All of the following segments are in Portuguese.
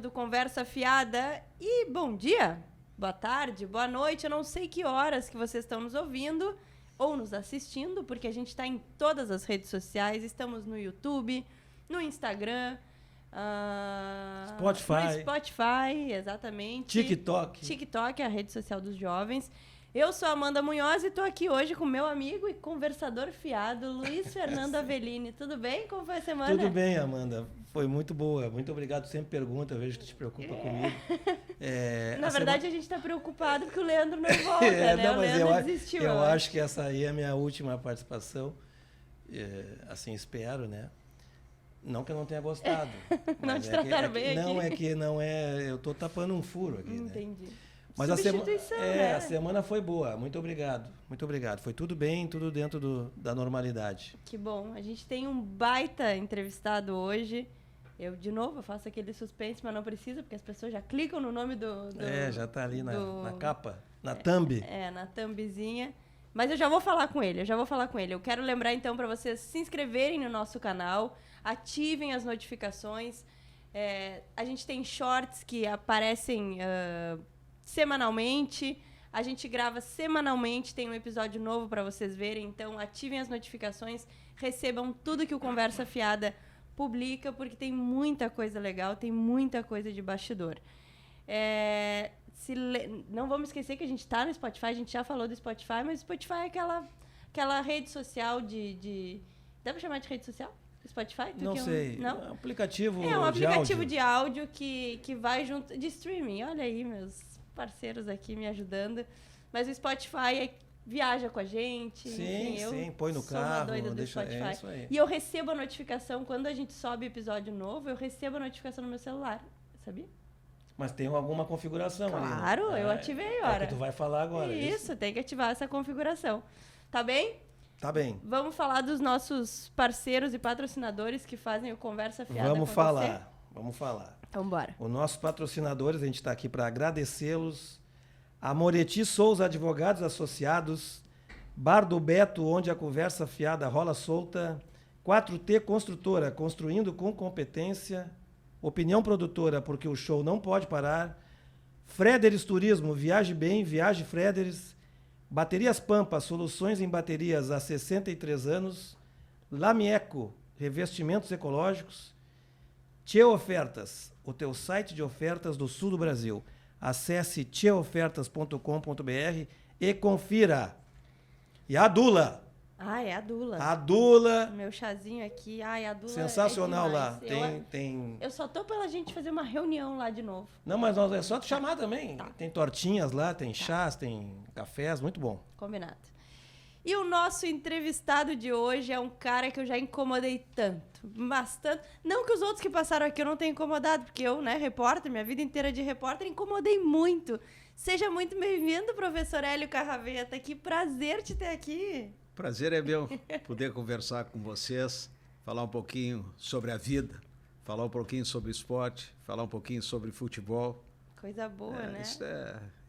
do Conversa Fiada. E bom dia, boa tarde, boa noite. Eu não sei que horas que vocês estão nos ouvindo ou nos assistindo, porque a gente está em todas as redes sociais. Estamos no YouTube, no Instagram, Spotify. no Spotify, exatamente. TikTok, a rede social dos jovens. Eu sou a Amanda Munhoz e estou aqui hoje com meu amigo e conversador fiado, Luiz Fernando Avellini. Tudo bem? Como foi a semana? Tudo bem, Amanda. Foi muito boa. Muito obrigado. Sempre pergunta, eu vejo que tu te preocupa comigo. Na verdade, a gente está preocupado porque o Leandro não volta, né? Não, o Leandro desistiu. Eu acho que essa aí é a minha última participação. Assim, espero, né? Não que eu não tenha gostado. Não te trataram bem aqui? Não é... Eu estou tapando um furo aqui, né? Entendi. Mas Substituição, né? A semana foi boa. Muito obrigado. Muito obrigado. Foi tudo bem, tudo dentro da normalidade. Que bom. A gente tem um baita entrevistado hoje. Eu, de novo, faço aquele suspense, mas não precisa, porque as pessoas já clicam no nome do já está ali na capa, na thumb. Na thumbzinha. Mas eu já vou falar com ele, Eu quero lembrar, então, para vocês se inscreverem no nosso canal, ativem as notificações. A gente tem shorts que aparecem semanalmente. A gente grava semanalmente, tem um episódio novo para vocês verem. Então, ativem as notificações, recebam tudo que o Conversa Fiada publica, porque tem muita coisa legal, tem muita coisa de bastidor. Não vamos esquecer que a gente está no Spotify, a gente já falou do Spotify, mas o Spotify é aquela rede social de... Dá para chamar de rede social? Spotify? Não sei. Não? É um aplicativo de áudio. É um aplicativo de áudio que vai junto... De streaming. Olha aí, meus parceiros aqui me ajudando. Mas o Spotify viaja com a gente. Sim, põe no carro. Sou uma doida do Spotify. Isso aí. E eu recebo a notificação, quando a gente sobe episódio novo, eu recebo a notificação no meu celular. Sabia? Mas tem alguma configuração ali. Claro, né? Eu ativei, ora. É o que tu vai falar agora. Isso, tem que ativar essa configuração. Tá bem? Tá bem. Vamos falar dos nossos parceiros e patrocinadores que fazem o Conversa Fiada Vamos falar. Então, bora. Os nossos patrocinadores, a gente está aqui para agradecê-los. A Moretti Souza Advogados Associados, Bar do Beto, onde a conversa fiada rola solta, 4T Construtora, construindo com competência, Opinião Produtora, porque o show não pode parar, Frederis Turismo, viaje bem, viaje Frederis, Baterias Pampa, soluções em baterias há 63 anos, Lamieco, revestimentos ecológicos, Tchê Ofertas, o teu site de ofertas do sul do Brasil. Acesse tcheofertas.com.br e confira. E a Dula. É a Dula. A Dula. Meu chazinho aqui. A Dula sensacional lá. Eu só tô pela gente fazer uma reunião lá de novo. Não, mas é só te chamar também. Tá. Tem tortinhas lá, tem chás, tem cafés, muito bom. Combinado. E o nosso entrevistado de hoje é um cara que eu já incomodei tanto. Não que os outros que passaram aqui eu não tenha incomodado, porque eu, repórter, minha vida inteira de repórter, incomodei muito. Seja muito bem-vindo, professor Hélio Carraveta. Que prazer te ter aqui. Prazer é meu poder conversar com vocês, falar um pouquinho sobre a vida, falar um pouquinho sobre esporte, falar um pouquinho sobre futebol. Coisa boa, né?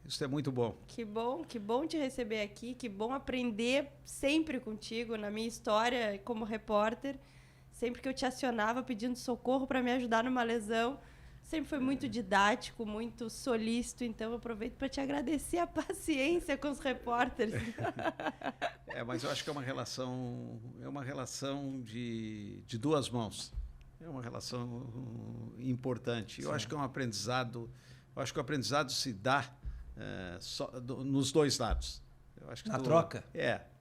Isso é muito bom. Que bom te receber aqui, que bom aprender sempre contigo na minha história como repórter. Sempre que eu te acionava pedindo socorro para me ajudar numa lesão, sempre foi muito didático, muito solícito, então eu aproveito para te agradecer a paciência com os repórteres. Mas eu acho que é uma relação de duas mãos. É uma relação importante. Eu acho que é um aprendizado, que o aprendizado se dá nos dois lados. Eu acho que na troca?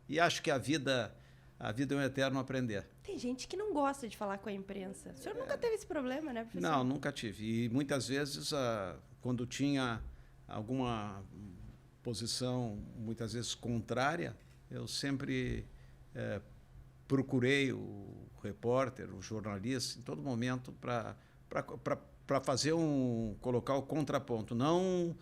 E acho que a vida é um eterno aprender. Tem gente que não gosta de falar com a imprensa. O senhor nunca teve esse problema, né, professor? Não, nunca tive. E muitas vezes, quando tinha alguma posição, muitas vezes contrária, eu sempre procurei o repórter, o jornalista, em todo momento, para colocar o contraponto. Não...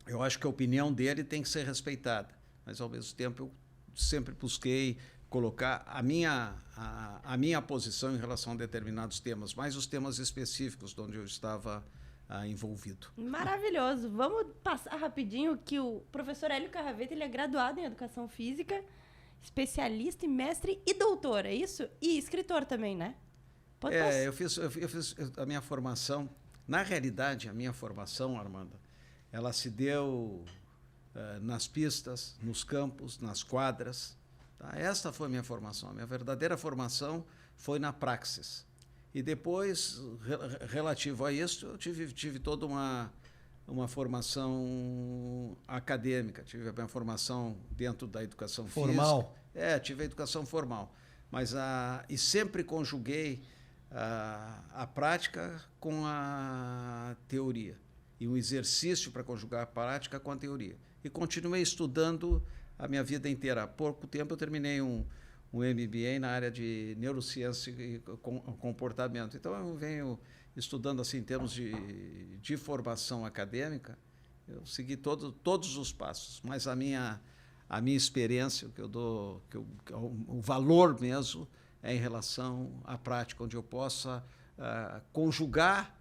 eu acho que a opinião dele tem que ser respeitada, mas ao mesmo tempo eu sempre busquei colocar a minha posição em relação a determinados temas, mais os temas específicos onde eu estava envolvido. Maravilhoso. Vamos passar rapidinho que o professor Hélio Carraveta, ele é graduado em Educação Física, especialista em mestre e doutor, é isso? E escritor também, né? Pode passar. eu fiz a minha formação. Na realidade, a minha formação, Armanda, ela se deu nas pistas, nos campos, nas quadras. Tá? Esta foi a minha formação. A minha verdadeira formação foi na praxis. E depois, relativo a isso, eu tive toda uma formação acadêmica. Tive a minha formação dentro da educação Formal? física. Tive a educação formal. E sempre conjuguei a prática com a teoria. E um exercício para conjugar a prática com a teoria. E continuei estudando a minha vida inteira. Há pouco tempo eu terminei um MBA na área de neurociência e comportamento. Então eu venho estudando assim em termos de formação acadêmica. Eu segui todos os passos, mas a minha experiência, o que eu dou, o valor mesmo é em relação à prática, onde eu possa conjugar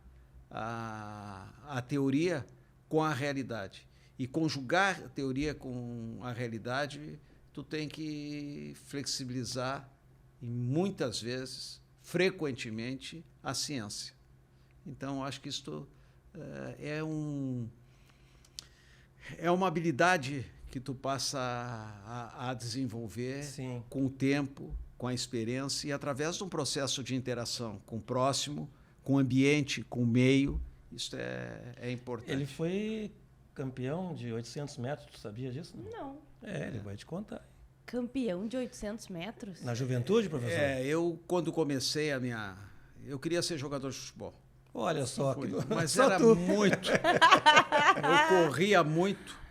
a teoria com a realidade. E conjugar a teoria com a realidade, tu tem que flexibilizar, e muitas vezes, frequentemente, a ciência. Então, acho que isto é uma habilidade que tu passa a desenvolver Sim. com o tempo, com a experiência e através de um processo de interação com o próximo, com o ambiente, com o meio. Isso é importante. Ele foi campeão de 800 metros, tu sabia disso? Não. Ele vai te contar. Campeão de 800 metros? Na juventude, professor? Eu, quando comecei eu queria ser jogador de futebol. Olha só. Mas só era tu. muito. Eu corria muito.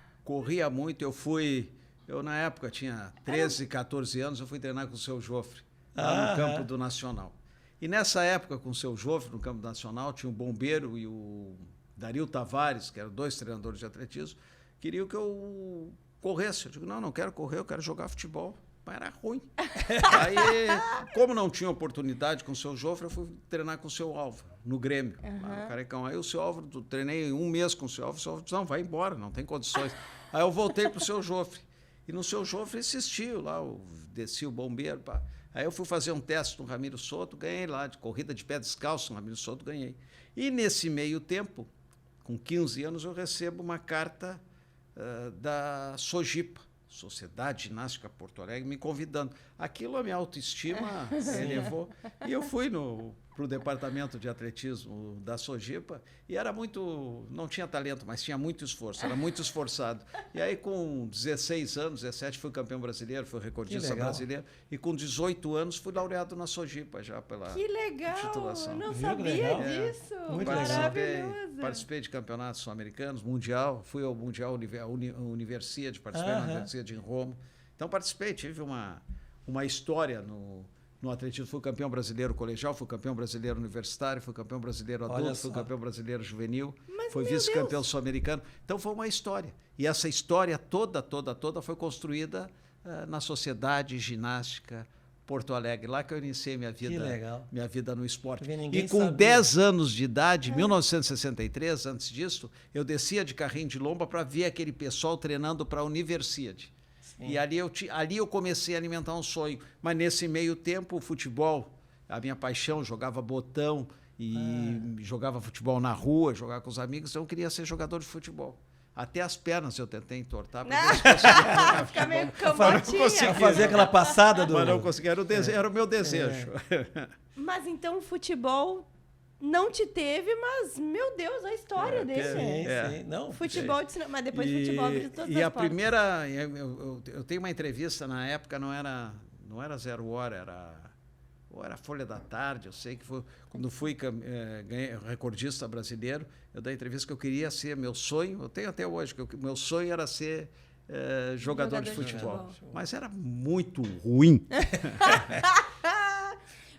Eu, na época, tinha 13, 14 anos, eu fui treinar com o seu Jofre, lá no campo do Nacional. E nessa época, com o seu Jofre, no campo do Nacional, tinha o Bombeiro e o Dario Tavares, que eram 2 treinadores de atletismo, queriam que eu corresse. Eu digo, não quero correr, eu quero jogar futebol. Mas era ruim. Aí, como não tinha oportunidade com o seu Jofre, eu fui treinar com o seu Álvaro, no Grêmio, lá no Carecão. Aí o seu Álvaro, treinei 1 mês com o seu Álvaro, disse, não, vai embora, não tem condições. Aí eu voltei para o seu Jofre. E no seu Jofre insistiu lá, desci o Bombeiro. Pá. Aí eu fui fazer um teste no Ramiro Soto, ganhei lá, de corrida de pé descalço no Ramiro Soto, ganhei. E nesse meio tempo, com 15 anos, eu recebo uma carta da Sojipa, Sociedade Ginástica Porto Alegre, me convidando. Aquilo a minha autoestima elevou. E eu fui para o departamento de atletismo da Sojipa e não tinha talento, mas tinha muito esforço, era muito esforçado. E aí com 16 anos, 17, fui campeão brasileiro, fui recordista brasileiro. E com 18 anos fui laureado na Sojipa já pela titulação. Eu não sabia disso. Muito maravilhoso. Participei de campeonatos sul-americanos, mundial, fui ao Mundial Universiade, participei na Universiade em Roma. Então participei, tive uma história no atletismo. Fui campeão brasileiro colegial, fui campeão brasileiro universitário, fui campeão brasileiro adulto, fui campeão brasileiro juvenil, fui vice-campeão sul-americano. Então foi uma história. E essa história toda foi construída na Sociedade Ginástica Porto Alegre, lá que eu iniciei minha vida no esporte. E com 10 anos de idade, 1963, antes disso, eu descia de carrinho de lomba para ver aquele pessoal treinando para a Universiade. Sim. E ali eu comecei a alimentar um sonho. Mas nesse meio tempo, o futebol, a minha paixão, jogava botão e jogava futebol na rua, jogava com os amigos, então eu queria ser jogador de futebol. Até as pernas eu tentei entortar para ver se conseguia jogar Ficar meio cambotinha. Fazer aquela passada do... Mas não conseguia, era o meu desejo. Mas então o futebol não te teve, mas, meu Deus, a história dele. Sim. Não, futebol, mas depois de futebol de todas as E a partes. primeira... Eu tenho uma entrevista, na época não era 0 hora, era Folha da Tarde, eu sei que foi quando fui recordista brasileiro, eu dei entrevista que eu queria ser, meu sonho, eu tenho até hoje, que meu sonho era ser jogador de futebol. Mas era muito ruim.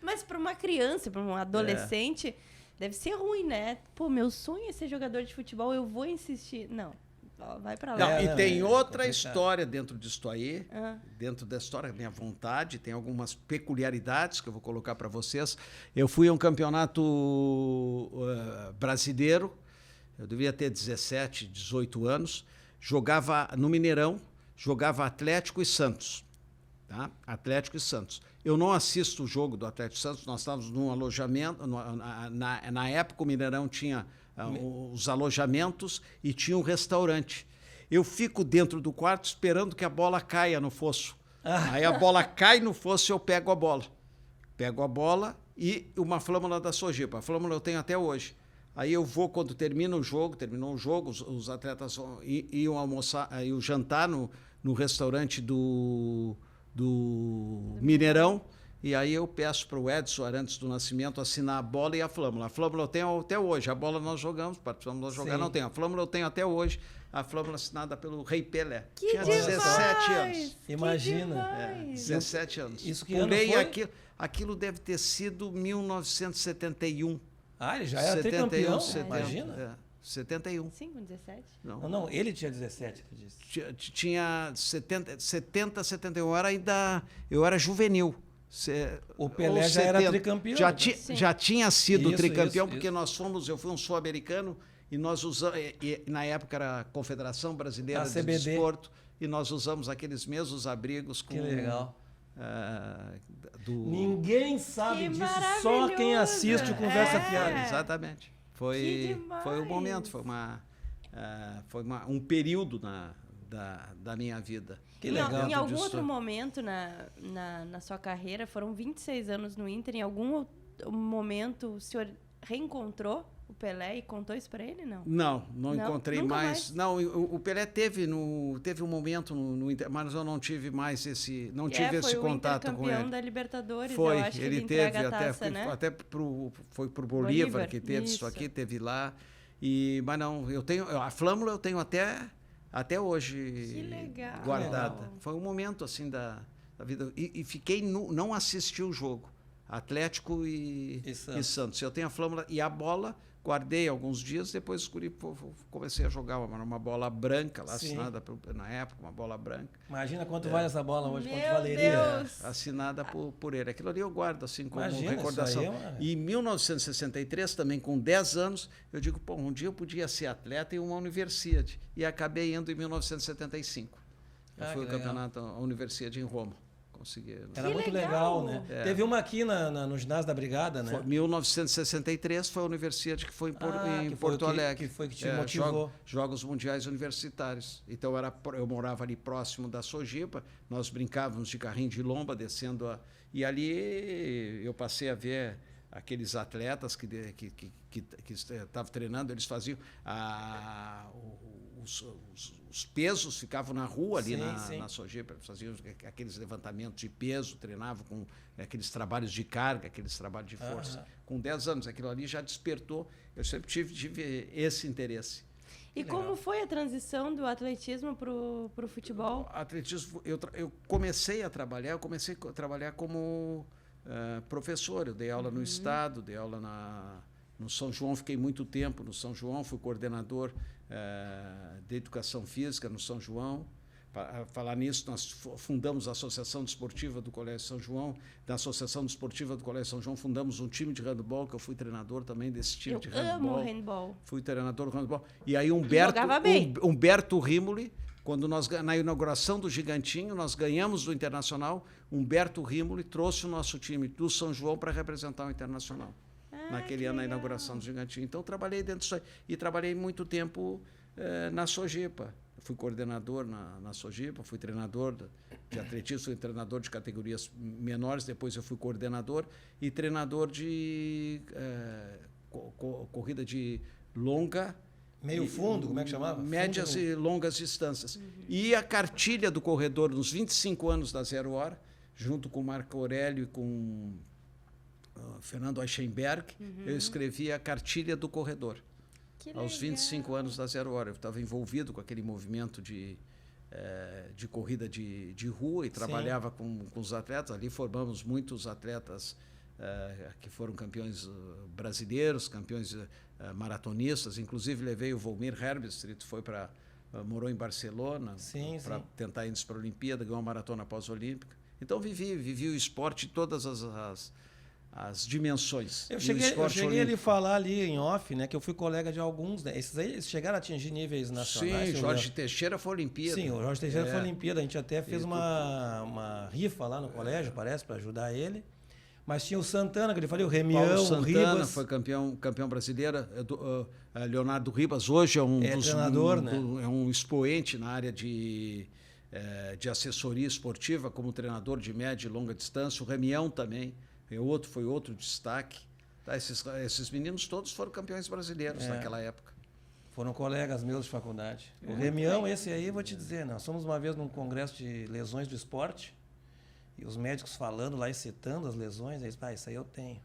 Mas para uma criança, para um adolescente, deve ser ruim, né? Pô, meu sonho é ser jogador de futebol, eu vou insistir. Não, vai para lá. E tem outra história dentro disso aí, dentro da história, minha vontade, tem algumas peculiaridades que eu vou colocar para vocês. Eu fui a um campeonato brasileiro, eu devia ter 17, 18 anos, jogava no Mineirão, jogava Atlético e Santos. Tá? Atlético e Santos. Eu não assisto o jogo do Atlético e Santos, nós estávamos num alojamento, na época o Mineirão tinha os alojamentos e tinha um restaurante. Eu fico dentro do quarto esperando que a bola caia no fosso. Aí a bola cai no fosso e eu pego a bola. Pego a bola e uma flâmula da Sojipa. A flâmula eu tenho até hoje. Aí eu vou, quando terminou o jogo, os atletas iam almoçar, iam jantar no restaurante do Mineirão, e aí eu peço para o Edson Arantes do Nascimento assinar a bola e a flâmula. A flâmula eu tenho até hoje, a bola nós jogamos, participamos de jogar, não tenho. A flâmula eu tenho até hoje, a flâmula assinada pelo Rei Pelé. Que Tinha demais! 17 anos. Imagina. 17 anos. Isso que ano foi? Aquilo deve ter sido 1971. Ele já era tricampeão, 70, imagina. 71. Sim, com 17. Não, ele tinha 17, tu disse. Tinha 70, 71, eu era juvenil. O Pelé já era tricampeão. Já tinha sido Isso, tricampeão, isso, porque isso. eu fui um sul-americano e nós usamos, na época era a Confederação Brasileira de CBD. Desporto, e nós usamos aqueles mesmos abrigos com... Que legal. Do... Ninguém sabe Que disso, só quem assiste o Conversa Fiada. Exatamente. Foi o momento, foi um período da minha vida. Que legal. Em algum outro momento na sua carreira, foram 26 anos no Inter, em algum momento o senhor reencontrou o Pelé e contou isso para ele, não? Não encontrei mais. Não, o Pelé teve um momento no Inter, mas eu não tive mais esse contato com ele. Foi o campeão da Libertadores, foi, eu acho que ele teve entrega a taça, né? Foi pro Bolívar que teve isso aqui, teve lá. Mas não, a flâmula eu tenho até hoje guardada. Legal. Foi um momento assim da vida. E fiquei, não assisti o jogo. Atlético e Santos. Eu tenho a flâmula e a bola, guardei alguns dias, depois comecei a jogar uma bola branca, lá assinada na época, uma bola branca. Imagina quanto vale essa bola hoje, quanto Meu valeria. Deus. Assinada por ele. Aquilo ali eu guardo assim como Imagina, recordação. isso aí E em 1963, também com 10 anos, eu digo, um dia eu podia ser atleta em uma universidade. E acabei indo em 1975. Eu fui ao campeonato, a universidade em Roma. Era muito legal, né? Teve uma aqui no ginásio da Brigada, né? 1963 foi a universidade que foi em Porto Alegre. Que foi que te motivou. Jogos Mundiais Universitários. Então eu morava ali próximo da Sojipa, nós brincávamos de carrinho de lomba, descendo e ali eu passei a ver aqueles atletas que estavam treinando, eles faziam os pesos ficavam na rua ali na Sojipa, faziam aqueles levantamentos de peso, treinavam com aqueles trabalhos de carga, aqueles trabalhos de força. Com 10 anos, aquilo ali já despertou. Eu sempre tive esse interesse. E como foi a transição do atletismo para o futebol? Atletismo, eu comecei a trabalhar como professor. Eu dei aula no Estado, dei aula no São João, fiquei muito tempo no São João, fui coordenador de Educação Física no São João. Para falar nisso, nós fundamos a Associação Desportiva do Colégio São João. Da Associação Desportiva do Colégio São João, fundamos um time de handball, que eu fui treinador também desse time de handball. Eu amo handball. Fui treinador do handball. E aí Humberto Rimoli, quando na inauguração do Gigantinho, nós ganhamos do Internacional, Humberto Rimoli trouxe o nosso time do São João para representar o Internacional. Naquele ano, na inauguração do Gigantinho. Então, trabalhei dentro disso aí. E trabalhei muito tempo na Sojipa. Fui coordenador na Sojipa, fui treinador de atletismo, fui treinador de categorias menores, depois eu fui coordenador e treinador de corrida de longa... Meio fundo, como é que chamava? Médias e longas distâncias. E a cartilha do corredor, nos 25 anos da Zero Hora, junto com o Marco Aurélio e com Fernando Eichenberg, eu escrevi a cartilha do corredor. Aos 25 anos da Zero Hora. Eu estava envolvido com aquele movimento de corrida de rua e trabalhava com os atletas. Ali formamos muitos atletas que foram campeões brasileiros, campeões maratonistas. Inclusive, levei o Volmir Herbstreit, morou em Barcelona para tentar ir para a Olimpíada, ganhou uma maratona pós-olímpica. Então, vivi o esporte, todas as dimensões. Eu do cheguei esporte a olímpico. lhe falar ali em off, né, que eu fui colega de alguns, né? Esses aí eles chegaram a atingir níveis nacionais. Sim, Jorge Teixeira foi Olimpíada. Sim, o Jorge Teixeira foi Olimpíada. A gente até fez uma rifa lá no colégio, parece, para ajudar ele. Mas tinha o Santana, que ele falei, o Remião, Paulo o Santana Ribas. foi campeão brasileira. Leonardo Ribas hoje é treinador, né? É um expoente na área de assessoria esportiva, como treinador de média e longa distância. O Remião também foi outro destaque. Tá, esses meninos todos foram campeões brasileiros naquela época. Foram colegas meus de faculdade. O Remião, esse aí, vou te dizer, nós fomos uma vez num congresso de lesões do esporte, e os médicos falando lá e citando as lesões, eles, isso aí eu tenho.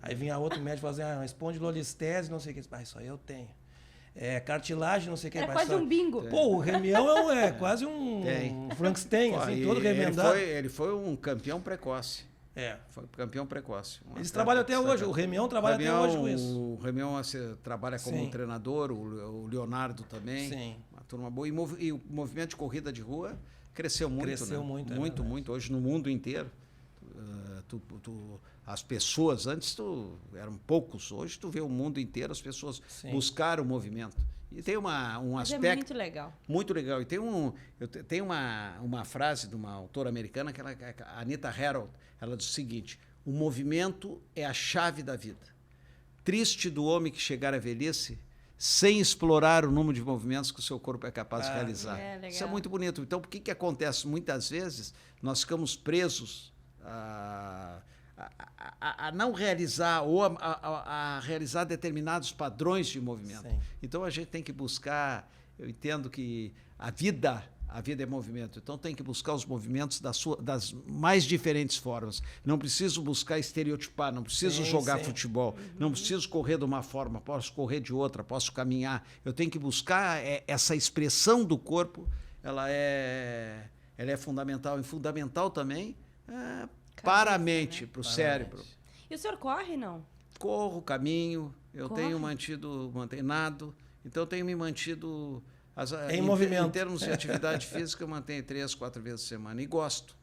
Aí vinha outro médico e falava assim, espondilolistese, não sei o que, isso aí eu tenho. Cartilagem, não sei o que. Era quase um bingo. Pô, o Remião é quase um Frankenstein, assim, todo remendado. Ele foi um campeão precoce. Foi campeão precoce. Eles trabalham até hoje, o Remião trabalha até hoje com isso. O Remião trabalha como treinador, o Leonardo também. Sim. Uma turma boa. E o movimento de corrida de rua cresceu muito. Cresceu muito. Muito. Hoje no mundo inteiro. As pessoas, antes eram poucos, hoje tu vê o mundo inteiro, as pessoas buscaram o movimento. E tem um aspecto... é muito legal. Muito legal. E tem uma frase de uma autora americana, a Anita Harold, ela diz o seguinte: o movimento é a chave da vida. Triste do homem que chegar à velhice sem explorar o número de movimentos que o seu corpo é capaz de realizar. Isso é muito bonito. Então, por que acontece? Muitas vezes nós ficamos presos a não realizar ou a realizar determinados padrões de movimento. Sim. Então, a gente tem que buscar... Eu entendo que a vida é movimento. Então, tem que buscar os movimentos das mais diferentes formas. Não preciso buscar estereotipar, não preciso jogar futebol, não preciso correr de uma forma, posso correr de outra, posso caminhar. Eu tenho que buscar essa expressão do corpo, ela é fundamental. E fundamental também para a mente, para o cérebro. E o senhor corre, não? Corro, caminho, tenho mantido, então eu tenho me mantido em movimento. Em termos de atividade física, eu mantenho 3, 4 vezes por semana e gosto.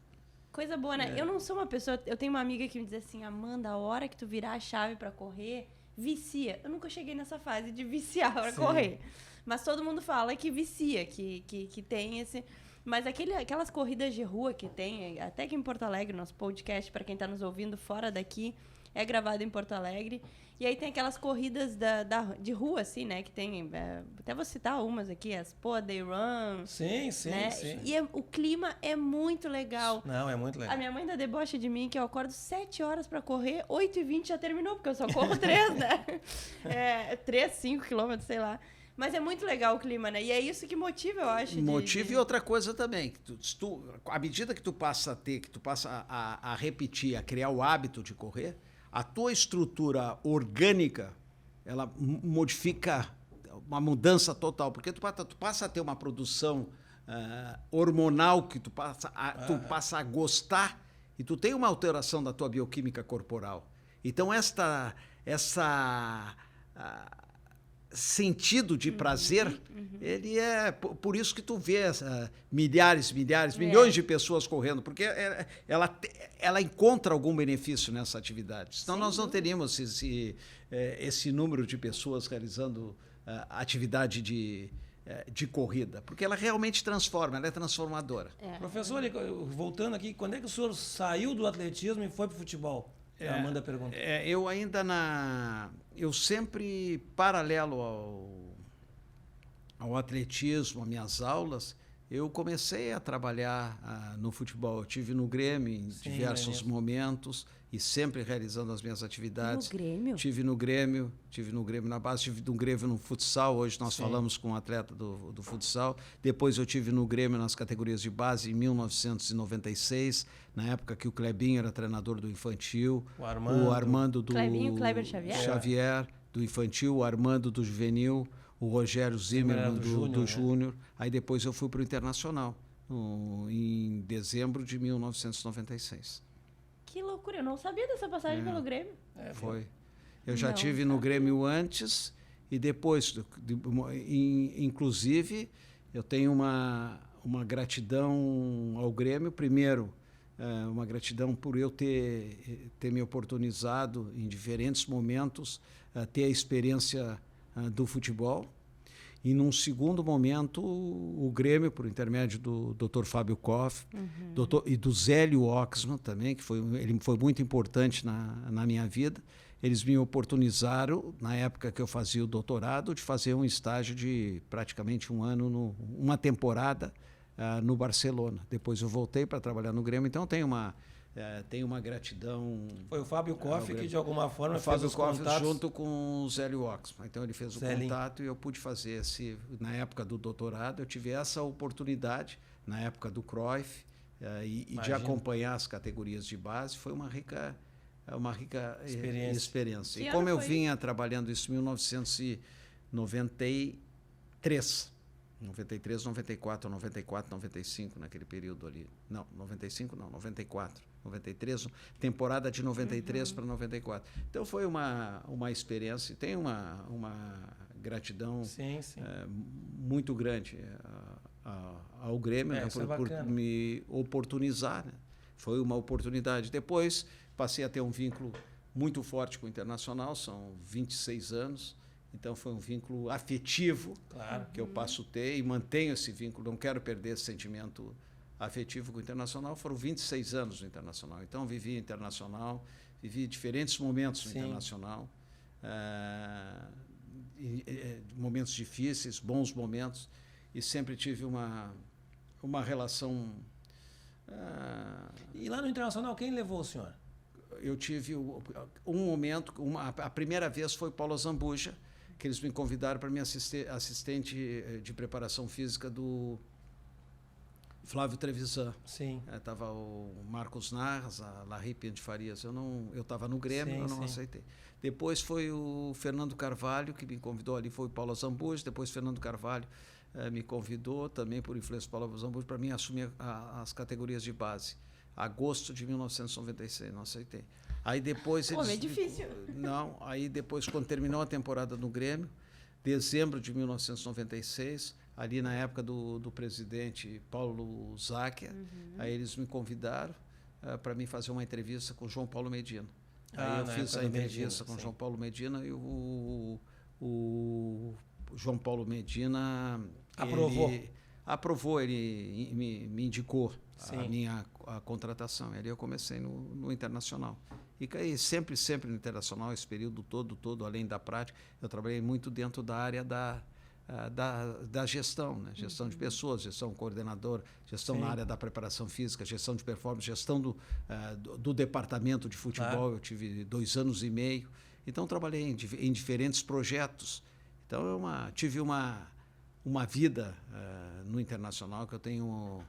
Coisa boa, né? Eu não sou uma pessoa... Eu tenho uma amiga que me diz assim, Amanda, a hora que tu virar a chave pra correr, vicia. Eu nunca cheguei nessa fase de viciar pra correr. Mas todo mundo fala que vicia, que tem esse... Mas aquelas corridas de rua que tem, até que em Porto Alegre, nosso podcast, para quem está nos ouvindo fora daqui, é gravado em Porto Alegre. E aí tem aquelas corridas de rua, assim, né? Que tem, até vou citar umas aqui, as Poa Day Run. Sim. E o clima é muito legal. Não, é muito legal. A minha mãe ainda debocha de mim que eu acordo 7 horas para correr, 8h20 já terminou, porque eu só corro 3, né? 3, 5 quilômetros, sei lá. Mas é muito legal o clima, né? E é isso que motiva, eu acho. Motiva e outra coisa também. À medida que tu passa a repetir, a criar o hábito de correr, a tua estrutura orgânica, ela modifica uma mudança total. Porque tu passa a ter uma produção hormonal que tu passa a gostar e tu tem uma alteração da tua bioquímica corporal. Então, essa sentido de prazer, ele é por isso que tu vê milhres, milhões de pessoas correndo, porque ela encontra algum benefício nessa atividade. Senão nós não teríamos esse número de pessoas realizando atividade de corrida, porque ela realmente transforma, ela é transformadora. Professor, voltando aqui, quando é que o senhor saiu do atletismo e foi para o futebol? A Amanda pergunta. Eu sempre, paralelo ao atletismo, às minhas aulas, eu comecei a trabalhar no futebol. Eu tive no Grêmio em diversos momentos e sempre realizando as minhas atividades. No Grêmio? Tive no Grêmio na base, tive no Grêmio no futsal. Hoje nós falamos com um atleta do futsal. Depois eu tive no Grêmio nas categorias de base em 1996, na época que o Clebinho era treinador do infantil. O Armando do Clebinho, Kleber Xavier, do infantil, o Armando do juvenil, o Rogério Zimmermann do júnior. Aí depois eu fui para o Internacional, em dezembro de 1996. Que loucura, eu não sabia dessa passagem pelo Grêmio. Foi. Eu já tive no Grêmio antes e depois, inclusive, eu tenho uma gratidão ao Grêmio. Primeiro, uma gratidão por eu ter me oportunizado em diferentes momentos ter a experiência do futebol. E, num segundo momento, o Grêmio, por intermédio do Dr. Fábio Koff, e do Zélio Oxman também, que ele foi muito importante na minha vida. Eles me oportunizaram, na época que eu fazia o doutorado, de fazer um estágio de praticamente um ano, uma temporada no Barcelona. Depois eu voltei para trabalhar no Grêmio, então tenho uma gratidão. Foi o Fábio Koff que, de alguma forma, o Fábio fez os Koff contatos junto com o Zélio Oxman. Então ele fez o contato e eu pude fazer na época do doutorado, eu tive essa oportunidade, na época do Cruyff, e de acompanhar as categorias de base. Foi uma rica experiência. E como eu vinha trabalhando isso em 1993, 94, 95, naquele período ali. Não, 95 não, 94, 93, temporada de 93 para 94. Então foi uma experiência, tem uma gratidão muito grande ao Grêmio, né, por me oportunizar, né? Foi uma oportunidade. Depois passei a ter um vínculo muito forte com o Internacional, são 26 anos. Então foi um vínculo afetivo que eu passo a ter e mantenho esse vínculo, não quero perder esse sentimento afetivo com o Internacional. Foram 26 anos no Internacional, então vivi Internacional, vivi diferentes momentos no Internacional, momentos difíceis, bons momentos, e sempre tive uma relação... E lá no Internacional, quem levou o senhor? Eu tive um momento, a primeira vez foi Paulo Zambuja, que eles me convidaram para me assistente de preparação física do Flávio Trevisan. Sim. Estava o Marcos Narras, a Larry de Farias. Eu estava no Grêmio, eu não aceitei. Depois foi o Fernando Carvalho que me convidou, ali foi o Paulo Zambuja, depois Fernando Carvalho me convidou, também por influência do Paulo Zambuja, para mim assumir as categorias de base. Agosto de 1996, não aceitei. Aí depois é difícil. Não, aí depois, quando terminou a temporada no Grêmio, dezembro de 1996, ali na época do presidente Paulo Záquia, aí eles me convidaram para mim fazer uma entrevista com o João Paulo Medina. Aí eu fiz a entrevista com o João Paulo Medina e o João Paulo Medina... Aprovou, ele me indicou a contratação. Ali eu comecei no Internacional. E caí sempre no Internacional, esse período todo, além da prática. Eu trabalhei muito dentro da área da gestão, né? Gestão de pessoas, gestão coordenador, gestão na área da preparação física, gestão de performance, gestão do departamento de futebol. Eu tive 2 anos e meio. Então, trabalhei em diferentes projetos. Então, eu tive uma vida no Internacional que eu tenho,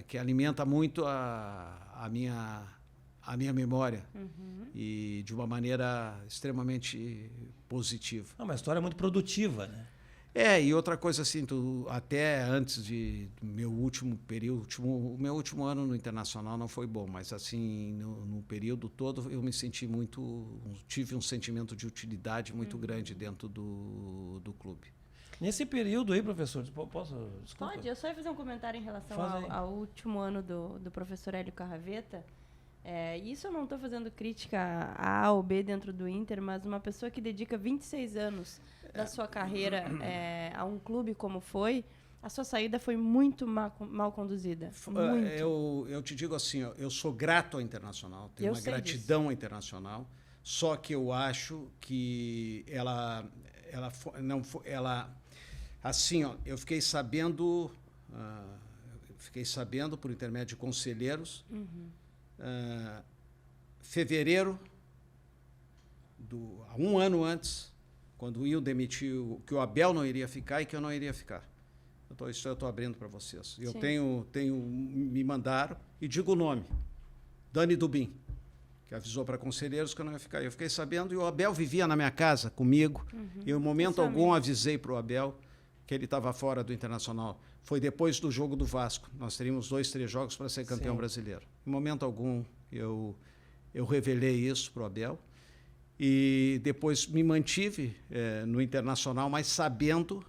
que alimenta muito a minha memória e de uma maneira extremamente positiva. Uma história muito produtiva, né? E outra coisa assim, até antes do meu último período, o meu último ano no Internacional não foi bom, mas assim, no período todo eu me senti tive um sentimento de utilidade muito grande dentro do clube. Nesse período aí, professor, posso... Desculpa. Pode, eu só ia fazer um comentário em relação ao último ano do professor Hélio Carraveta. Isso eu não estou fazendo crítica a A ou B dentro do Inter, mas uma pessoa que dedica 26 anos da sua carreira a um clube como foi, a sua saída foi muito mal conduzida. Muito. Eu te digo assim, eu sou grato ao Internacional, tenho uma gratidão ao Internacional, só que eu acho que ela assim, eu fiquei sabendo por intermédio de conselheiros, fevereiro, há um ano antes, quando o Will demitiu, que o Abel não iria ficar e que eu não iria ficar. Isso eu estou abrindo para vocês. Eu me mandaram, e digo o nome, Dani Dubin, que avisou para conselheiros que eu não ia ficar. Eu fiquei sabendo, e o Abel vivia na minha casa comigo, e em momento algum avisei para o Abel que ele estava fora do Internacional. Foi depois do jogo do Vasco. Nós teríamos 2, 3 jogos para ser campeão brasileiro. Em momento algum eu revelei isso para o Abel, e depois me mantive no Internacional, mas sabendo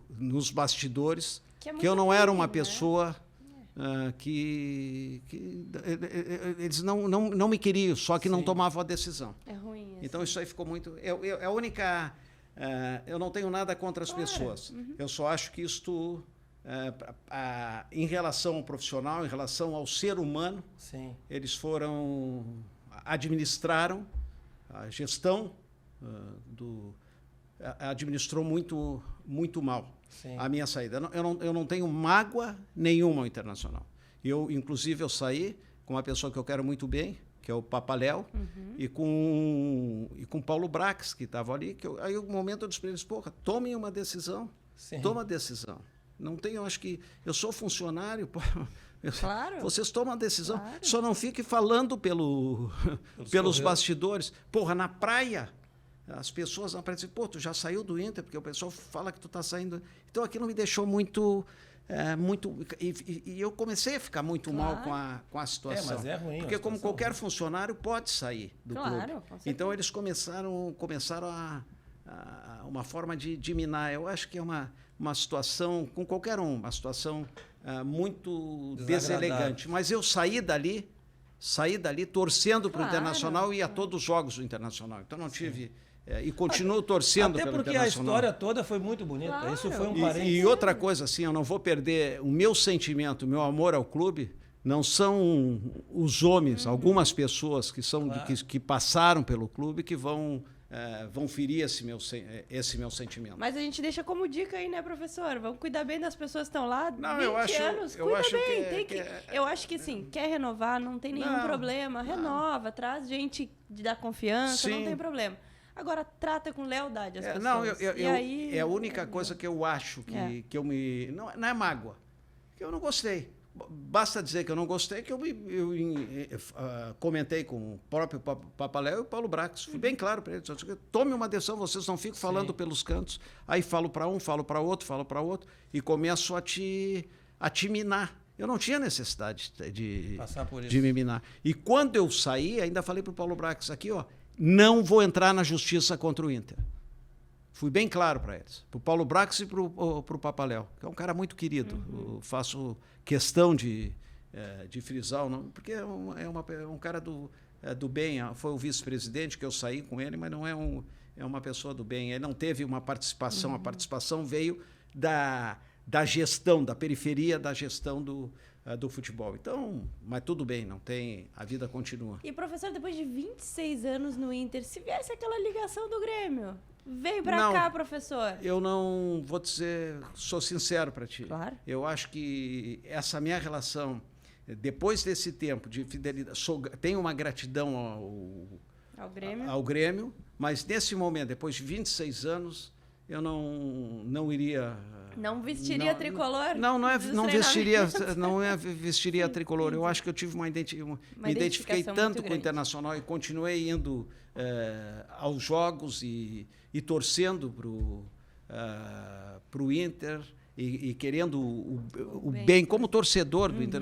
nos bastidores que eu não era uma pessoa que eles não me queriam, só que não tomavam a decisão. É ruim. Então isso aí ficou muito... É a única... eu não tenho nada contra as pessoas. Eu só acho que isto, em relação ao profissional, em relação ao ser humano, Sim. eles administraram a gestão administrou muito mal. Sim. A minha saída. Eu não tenho mágoa nenhuma ao Internacional. Inclusive, eu saí com uma pessoa que eu quero muito bem, que é o Papaléu, e com Paulo Brax, que estava ali. Aí, no momento, eu disse para eles, porra, tomem uma decisão. Sim. Toma a decisão. Não tenho, acho que... Eu sou funcionário, pô, Claro. vocês tomam a decisão. Claro. Só não fique falando pelos bastidores. Porra, na praia... As pessoas não aparecem, pô, tu já saiu do Inter, porque o pessoal fala que tu está saindo. Então aquilo me deixou muito. E eu comecei a ficar muito mal com a situação. Mas é ruim. Porque, como qualquer funcionário, pode sair do clube. Com certeza. Então eles começaram uma forma de minar. Eu acho que é uma situação, com qualquer uma situação muito deselegante. Mas eu saí dali torcendo para o Internacional e ia a todos os jogos do Internacional. Então não tive. E continuo torcendo pelo Internacional. Até porque a história toda foi muito bonita. Claro. Isso foi um parênteses. E outra coisa, assim, eu não vou perder o meu sentimento, o meu amor ao clube. Não são os homens, algumas pessoas que passaram pelo clube que vão ferir esse meu sentimento. Mas a gente deixa como dica aí, né, professor? Vamos cuidar bem das pessoas que estão lá. Não, 20 eu acho, anos, eu cuida acho bem. que eu acho que, assim, quer renovar, não tem nenhum problema. Renova, traz gente de dar confiança, não tem problema. Agora, trata com lealdade as pessoas. Não, é a única coisa que eu acho que eu me... Não é mágoa, que eu não gostei. Basta dizer que eu não gostei, que eu comentei com o próprio Papaléu e o Paulo Brax. Fui bem claro para eles. Tome uma decisão, vocês não ficam falando pelos cantos. Aí falo para um, falo para outro, e começo a te minar. Eu não tinha necessidade de me minar. E quando eu saí, ainda falei para o Paulo Brax aqui, não vou entrar na justiça contra o Inter. Fui bem claro para eles. Para o Paulo Brax e para o Papaléu, que é um cara muito querido. Eu faço questão de frisar o nome, porque é um cara do bem. Foi o vice-presidente que eu saí com ele, mas não é uma pessoa do bem. Ele não teve uma participação. A participação veio da gestão, da periferia da gestão do futebol. Então, mas tudo bem, não tem, a vida continua. E, professor, depois de 26 anos no Inter, se viesse aquela ligação do Grêmio, veio pra cá, professor? Eu não vou dizer, sou sincero para ti. Claro. Eu acho que essa minha relação, depois desse tempo de fidelidade, tenho uma gratidão ao Grêmio, mas nesse momento, depois de 26 anos, eu não iria... Não vestiria tricolor? Não vestiria tricolor. Eu acho que eu tive me identifiquei tanto com o Internacional e continuei indo aos jogos e torcendo para o Inter e querendo o bem como torcedor do Inter.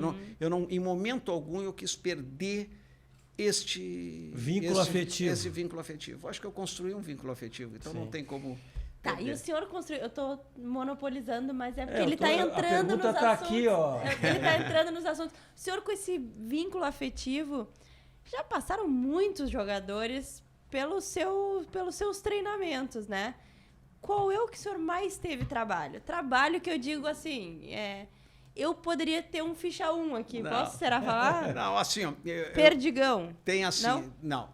Em momento algum eu quis perder esse vínculo afetivo. Acho que eu construí um vínculo afetivo, então não tem como... Tá, e o senhor construiu... Eu estou monopolizando, mas é porque ele está entrando nos assuntos. Aqui, ó. Ele está entrando nos assuntos. O senhor, com esse vínculo afetivo, já passaram muitos jogadores pelos seus treinamentos, né? Qual é o que o senhor mais teve trabalho? Trabalho que eu digo assim... eu poderia ter um ficha 1 aqui. Posso, será, falar? Não, assim... Perdigão. Tem assim... Não.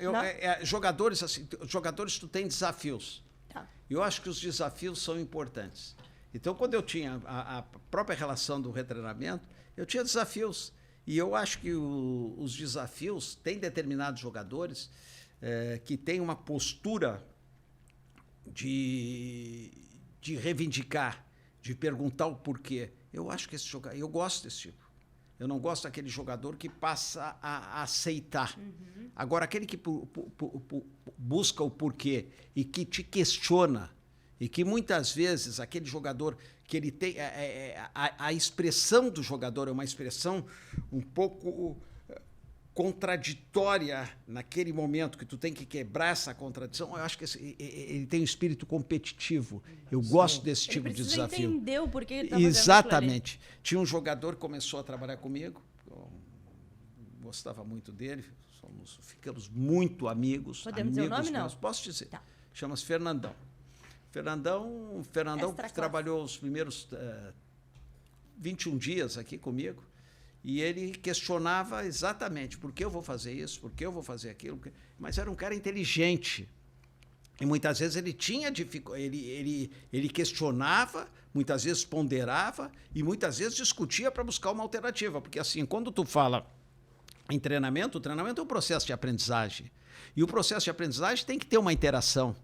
Jogadores, assim... Jogadores, tu tem desafios. Eu acho que os desafios são importantes. Então, quando eu tinha a própria relação do retreinamento, eu tinha desafios. E eu acho que os desafios, tem determinados jogadores que têm uma postura de reivindicar, de perguntar o porquê. Eu acho que eu gosto desse tipo. Eu não gosto daquele jogador que passa a aceitar. Agora, aquele que busca o porquê e que te questiona, e que muitas vezes aquele jogador que ele tem... A expressão do jogador é uma expressão um pouco contraditória naquele momento que tu tem que quebrar essa contradição, eu acho que ele tem um espírito competitivo. Eu gosto desse tipo de desafio. Ele entendeu por que ele tá fazendo Exatamente. Tinha um jogador que começou a trabalhar comigo, eu gostava muito dele, ficamos muito amigos. Podemos dizer o nome, não? Meus. Posso dizer. Tá. Chama-se Fernandão. Fernandão trabalhou os primeiros 21 dias aqui comigo. E ele questionava exatamente por que eu vou fazer isso, por que eu vou fazer aquilo. Mas era um cara inteligente. E muitas vezes ele tinha dificuldade, ele questionava, muitas vezes ponderava e muitas vezes discutia para buscar uma alternativa. Porque assim, quando tu fala em treinamento, o treinamento é um processo de aprendizagem. E o processo de aprendizagem tem que ter uma interação.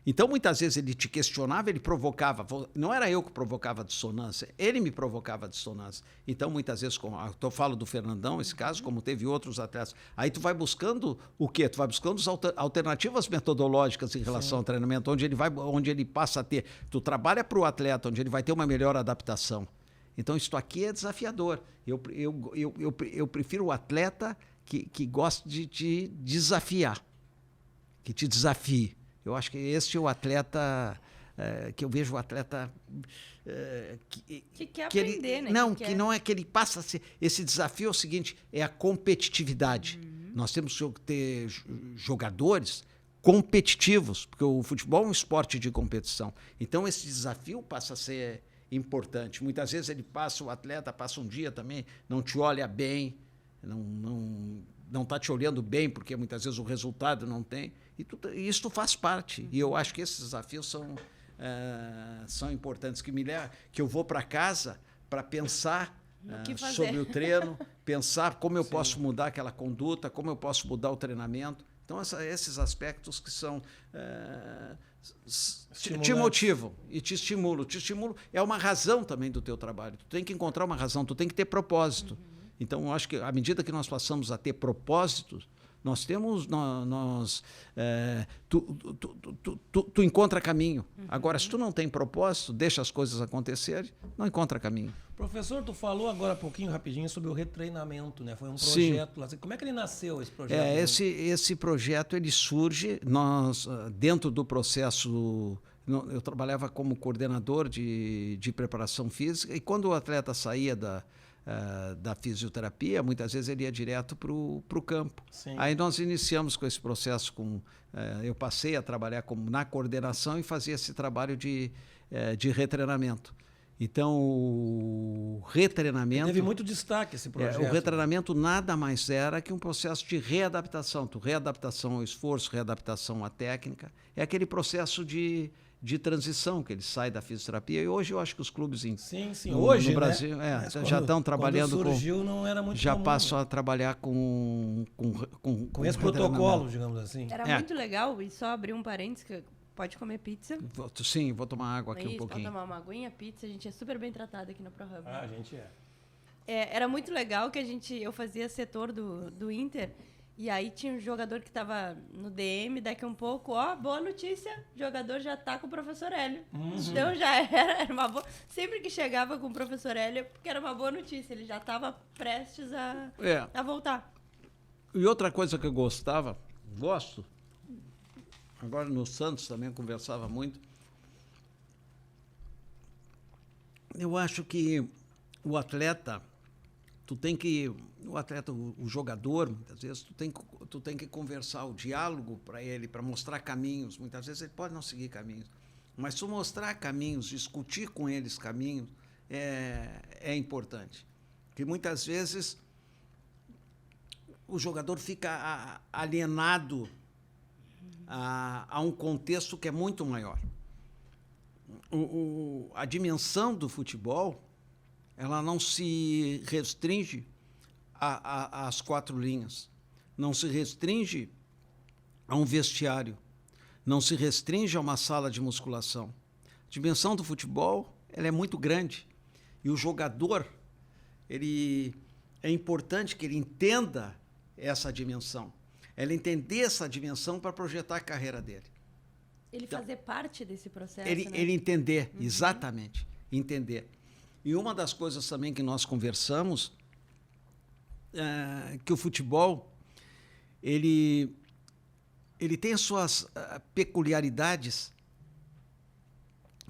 Então, muitas vezes ele te questionava, ele provocava. Não era eu que provocava dissonância, ele me provocava dissonância. Então, muitas vezes, eu falo do Fernandão, esse caso, como teve outros atletas. Aí tu vai buscando o quê? Tu vai buscando alternativas metodológicas em relação ao treinamento, onde ele passa a ter. Tu trabalha para o atleta, onde ele vai ter uma melhor adaptação. Então, isso aqui é desafiador. Eu prefiro o atleta que gosta de te desafiar, que te desafie. Eu acho que esse é o atleta que eu vejo o atleta que quer aprender, né? Que não é que ele passa a ser. Esse desafio é o seguinte: é a competitividade. Nós temos que ter jogadores competitivos, porque o futebol é um esporte de competição. Então esse desafio passa a ser importante. Muitas vezes o atleta passa um dia também, não te olha bem, não está te olhando bem, porque muitas vezes o resultado não tem. E isso faz parte. E eu acho que esses desafios são importantes, que eu vou para casa para pensar sobre o treino, pensar como eu posso mudar aquela conduta, como eu posso mudar o treinamento. Então, esses aspectos que são te motivam e te estimulam. Te estimulam. É uma razão também do teu trabalho. Tu tem que encontrar uma razão, tu tem que ter propósito. Então, eu acho que à medida que nós passamos a ter propósitos, nós temos, tu encontra caminho. Agora, se tu não tem propósito, deixa as coisas acontecerem, não encontra caminho. Professor, tu falou agora um pouquinho rapidinho sobre o retreinamento, né? Foi um projeto lá. Como é que ele nasceu, esse projeto? Esse projeto ele surge, dentro do processo. Eu trabalhava como coordenador de preparação física, e quando o atleta saía da fisioterapia, muitas vezes ele ia direto para o campo. Sim. Aí nós iniciamos com esse processo, eu passei a trabalhar na coordenação e fazia esse trabalho de retreinamento. Então, o retreinamento... Teve muito destaque esse projeto. O retreinamento nada mais era que um processo de readaptação. Readaptação ao esforço, readaptação à técnica. É aquele processo de transição, que ele sai da fisioterapia. E hoje eu acho que os clubes hoje, no Brasil já estão trabalhando quando surgiu, não era muito já comum, passam a trabalhar com esse protocolo, digamos assim. Era muito legal, e só abrir um parênteses, que pode comer pizza. Sim, vou tomar água aqui um pouquinho. Pode tomar uma aguinha, pizza, a gente é super bem tratado aqui no ProHub. A gente é. Era muito legal que eu fazia setor do Inter. E aí tinha um jogador que estava no DM, daqui a um pouco, boa notícia, o jogador já está com o professor Hélio. Então já era uma boa... Sempre que chegava com o professor Hélio, porque era uma boa notícia, ele já estava prestes a voltar. E outra coisa que eu gosto, agora no Santos também eu conversava muito, eu acho que o atleta... o jogador, muitas vezes, tu tem que conversar, o diálogo para ele, para mostrar caminhos. Muitas vezes ele pode não seguir caminhos, mas tu mostrar caminhos, discutir com eles caminhos, é importante. Porque muitas vezes o jogador fica alienado a um contexto que é muito maior. A dimensão do futebol, ela não se restringe às 4 linhas, não se restringe a um vestiário, não se restringe a uma sala de musculação. A dimensão do futebol, ela é muito grande, e o jogador, é importante que ele entenda essa dimensão, entender essa dimensão para projetar a carreira dele. Ele fazer parte desse processo, ele entender, exatamente, entender. E uma das coisas também que nós conversamos é que o futebol ele tem as suas peculiaridades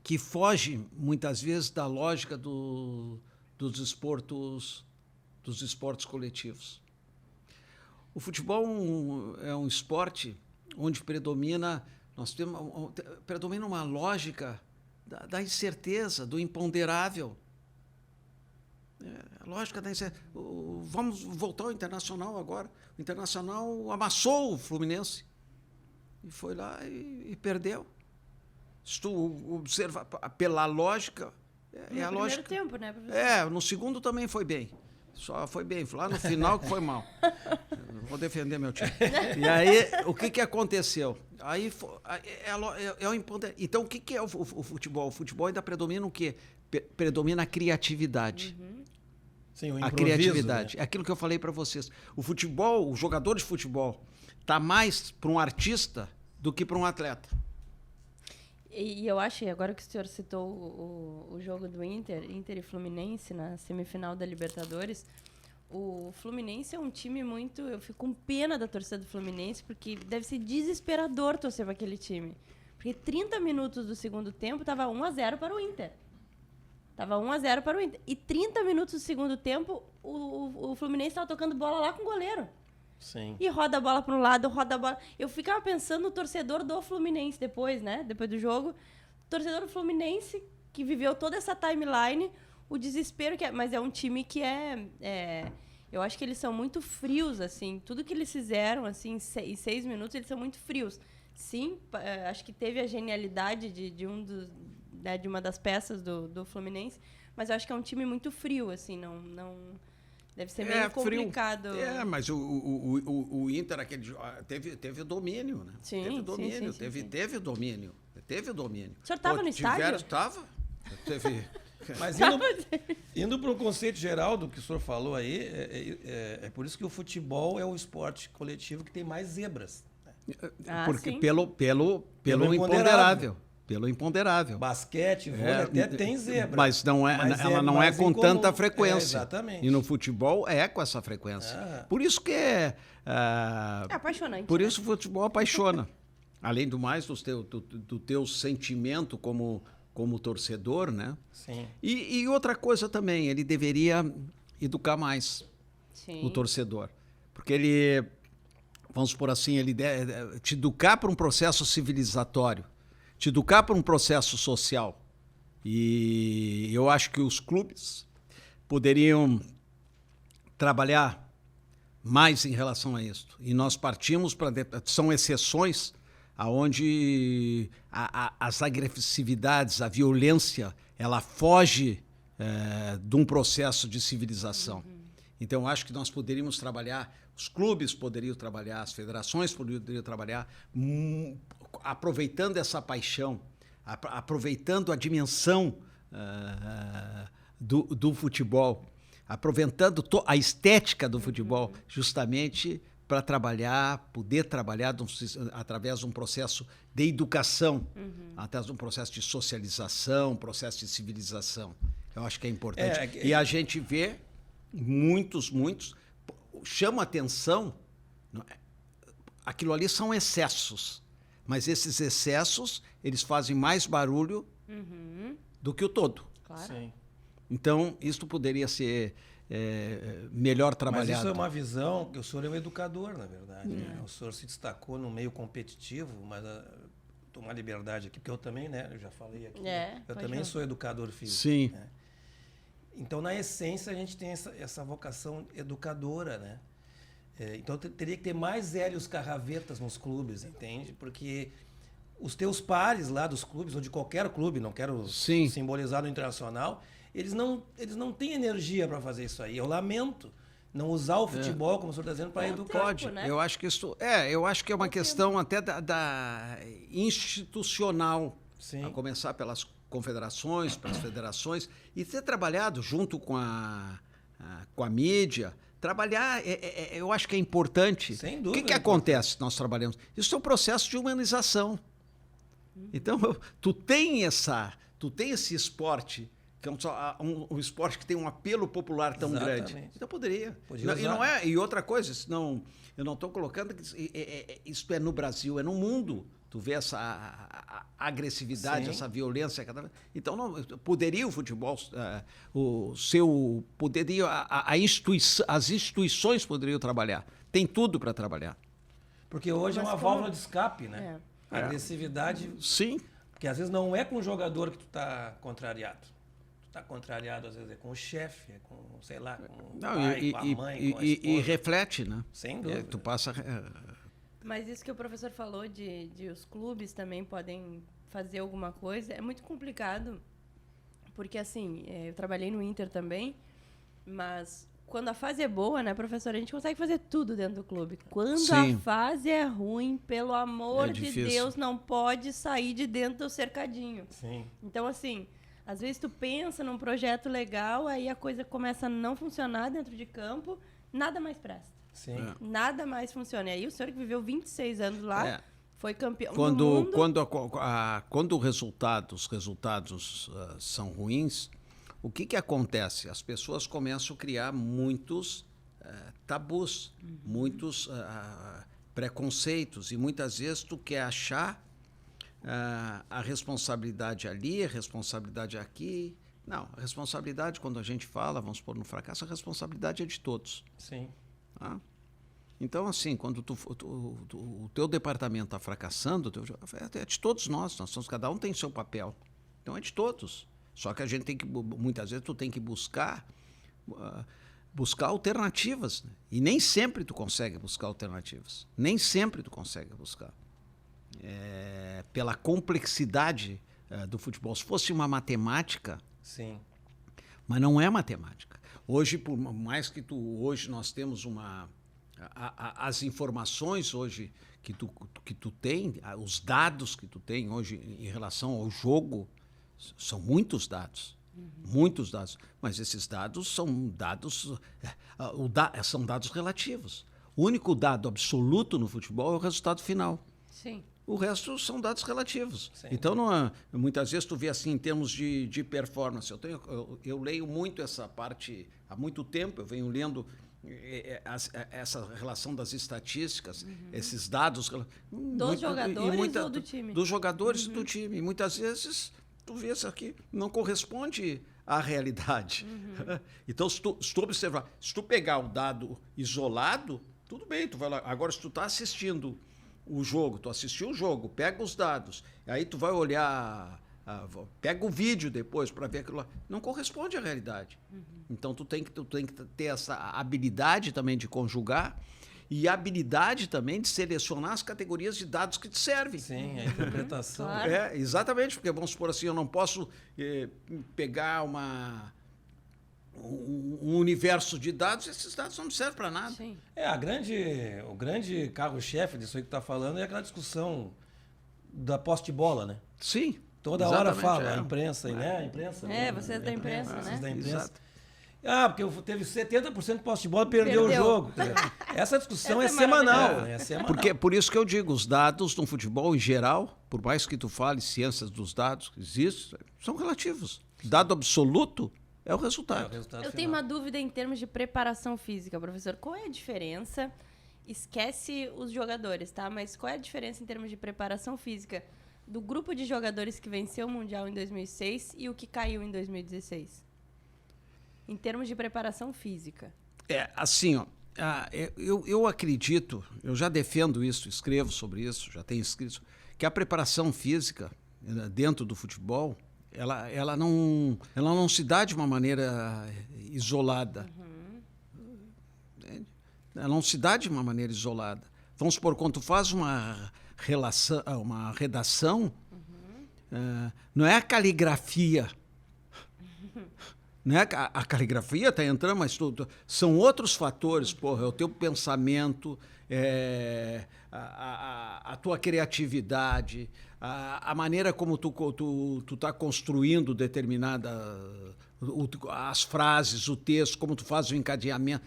que fogem, muitas vezes, da lógica dos esportes coletivos. O futebol é um esporte onde predomina uma lógica da incerteza, do imponderável. A lógica da incerteza. Vamos voltar ao Internacional agora. O Internacional amassou o Fluminense e foi lá e perdeu. Se tu observa pela lógica, é a lógica. No primeiro tempo, né, professor? No segundo também foi bem. Só foi bem. Lá no final que foi mal. Não vou defender meu time. E aí, o que aconteceu? Aí é o imponderável. Então, o que é o futebol? O futebol ainda predomina o quê? Predomina a criatividade. Uhum. Sim, o a improviso, criatividade. né? É aquilo que eu falei para vocês. O futebol, o jogador de futebol, tá mais para um artista do que para um atleta. E eu acho, agora que o senhor citou o jogo do Inter e Fluminense na semifinal da Libertadores, o Fluminense é um time muito... Eu fico com pena da torcida do Fluminense, porque deve ser desesperador torcer para aquele time. Porque 30 minutos do segundo tempo estava 1-0 para o Inter. Tava 1-0 para o Inter. E 30 minutos do segundo tempo, o Fluminense estava tocando bola lá com o goleiro. Sim. E roda a bola para um lado, roda a bola... Eu ficava pensando no torcedor do Fluminense depois, né? Depois do jogo. O torcedor do Fluminense, que viveu toda essa timeline, o desespero que é... Mas é um time que eu acho que eles são muito frios, assim. Tudo que eles fizeram, assim, em 6 minutos, eles são muito frios. Sim, acho que teve a genialidade de uma das peças do Fluminense, mas eu acho que é um time muito frio, assim, não deve ser meio complicado. Frio. Mas o Inter teve domínio, né? Sim, teve domínio, sim. teve domínio. Teve domínio. O senhor estava no estádio? Estava. Teve... Mas indo para o conceito geral do que o senhor falou aí, é por isso que o futebol é o esporte coletivo que tem mais zebras. Porque sim. pelo imponderável. Pelo imponderável. Basquete, vôlei, até tem zebra. Mas ela não é com tanta frequência. Exatamente. E no futebol é com essa frequência. Por isso que é apaixonante. Por isso o futebol apaixona. Além do mais, do teu sentimento como torcedor, né? Sim. E outra coisa também, ele deveria educar mais Sim. o torcedor. Porque ele, vamos por assim, ele deve te educar para um processo civilizatório, te educar para um processo social. E eu acho que os clubes poderiam trabalhar mais em relação a isso. E nós partimos para... São exceções onde as agressividades, a violência, ela foge de um processo de civilização. Uhum. Então, eu acho que nós poderíamos trabalhar, os clubes poderiam trabalhar, as federações poderiam trabalhar, aproveitando essa paixão, aproveitando a dimensão do futebol, aproveitando a estética do futebol, justamente para poder trabalhar através de um processo de educação, através de um processo de socialização, processo de civilização. Eu acho que é importante. E a gente vê muitos, chama atenção, aquilo ali são excessos, mas esses excessos, eles fazem mais barulho do que o todo. Claro. Sim. Então, isso poderia ser melhor trabalhado. Mas isso é uma visão, que o senhor é um educador, na verdade. Né? O senhor se destacou no meio competitivo, mas tomar liberdade aqui, porque eu também, né? Eu já falei aqui. Eu também sou educador físico. Sim. Né? Então, na essência, a gente tem essa vocação educadora, né? Então, teria que ter mais Hélios Carravetas nos clubes, entende? Porque os teus pares lá dos clubes, ou de qualquer clube, não quero simbolizar no Internacional, eles não têm energia para fazer isso aí. Eu lamento não usar o futebol, como o senhor está dizendo, para educar. Pode, né? Eu acho que é uma questão até da institucional, Sim. a começar pelas confederações, pelas federações, e ter trabalhado junto com a mídia. Trabalhar, eu acho que é importante. Sem dúvida. O que acontece nós trabalhamos? Isso é um processo de humanização. Então, tu tem esse esporte que é um esporte que tem um apelo popular tão Exatamente. grande. Então poderia. Podia E, não é, e outra coisa, senão, eu não estou colocando que isso é no Brasil, é no mundo. Tu vê essa a agressividade, Sim. essa violência. Então, não, poderia o futebol, poderia, as instituições poderiam trabalhar. Tem tudo para trabalhar. Porque hoje é Mas uma como- válvula de escape, né? A agressividade. Sim. Porque às vezes não é com o jogador que tu tá contrariado. Tu tá contrariado, às vezes, é com o chefe, é com, sei lá, com o pai, com a mãe, com a esposa. E reflete, né? Sem dúvida. Tu passa. Mas isso que o professor falou de os clubes também podem fazer alguma coisa, é muito complicado, porque assim, eu trabalhei no Inter também, mas quando a fase é boa, né, professor, a gente consegue fazer tudo dentro do clube. Quando Sim. a fase é ruim, pelo amor É de difícil. Deus, não pode sair de dentro do cercadinho. Sim. Então, assim, às vezes tu pensa num projeto legal, aí a coisa começa a não funcionar dentro de campo, nada mais presta. Sim. Nada mais funciona. E aí o senhor que viveu 26 anos lá, É. foi campeão do Quando, mundo. quando os resultados são ruins, o que acontece? As pessoas começam a criar muitos tabus, muitos preconceitos, e muitas vezes tu quer achar a responsabilidade ali, a responsabilidade aqui. Não, a responsabilidade, quando a gente fala, vamos supor, no fracasso, a responsabilidade é de todos. Sim. Tá? Então, assim, quando o teu departamento está fracassando, é de todos nós somos, cada um tem seu papel. Então, é de todos. Só que a gente tem que, muitas vezes, tu tem que buscar alternativas. Né? E nem sempre tu consegue buscar alternativas. Nem sempre tu consegue buscar. Pela complexidade do futebol. Se fosse uma matemática... Sim. Mas não é matemática. Hoje, por mais que hoje nós temos as informações hoje que tu tem, os dados que tu tem hoje em relação ao jogo, são muitos dados. Muitos dados. Mas esses dados são dados relativos. O único dado absoluto no futebol é o resultado final. Sim. O resto são dados relativos. Sim. Então, muitas vezes tu vê assim, em termos de performance. Eu leio muito essa parte há muito tempo, eu venho lendo essa relação das estatísticas, esses dados... Dos jogadores ou do time? Dos jogadores e do time. E muitas vezes tu vê isso aqui, não corresponde à realidade. Então, se tu observar, se tu pegar o dado isolado, tudo bem, tu vai lá. Agora, se tu está assistindo o jogo, tu assistiu o jogo, pega os dados, aí tu vai olhar, pega o vídeo depois para ver aquilo lá, não corresponde à realidade. Então tu tem que ter essa habilidade também de conjugar e a habilidade também de selecionar as categorias de dados que te servem. Sim, a interpretação. Claro. Exatamente, porque vamos supor assim, eu não posso pegar um universo de dados, esses dados não servem para nada. Sim. O grande carro-chefe disso aí que tu tá falando é aquela discussão da posse de bola, né? Sim. Toda hora exatamente, fala, a imprensa, né? A imprensa. Você é da imprensa, né? Vocês da imprensa. Exato. Porque teve 70% de posse de bola e perdeu o jogo. Quer dizer, essa discussão Essa é é semanal. maravilhosa. É semanal. Porque, por isso que eu digo, os dados no futebol em geral, por mais que tu fale ciências dos dados que existem, são relativos. Dado absoluto é o resultado. É o resultado Eu final. tenho uma dúvida em termos de preparação física, professor. Qual é a diferença? Esquece os jogadores, tá? Mas qual é a diferença em termos de preparação física do grupo de jogadores que venceu o Mundial em 2006 e o que caiu em 2016? Em termos de preparação física. Assim, ó, eu acredito, eu já defendo isso, escrevo sobre isso, já tenho escrito, que a preparação física dentro do futebol, ela não se dá de uma maneira isolada. Ela não se dá de uma maneira isolada. Vamos supor, quando tu faz uma redação, não é a caligrafia. Não é a caligrafia está entrando, mas são outros fatores, porra, é o teu pensamento, a tua criatividade, a maneira como tu tá construindo determinada as frases, o texto, como tu faz o encadeamento.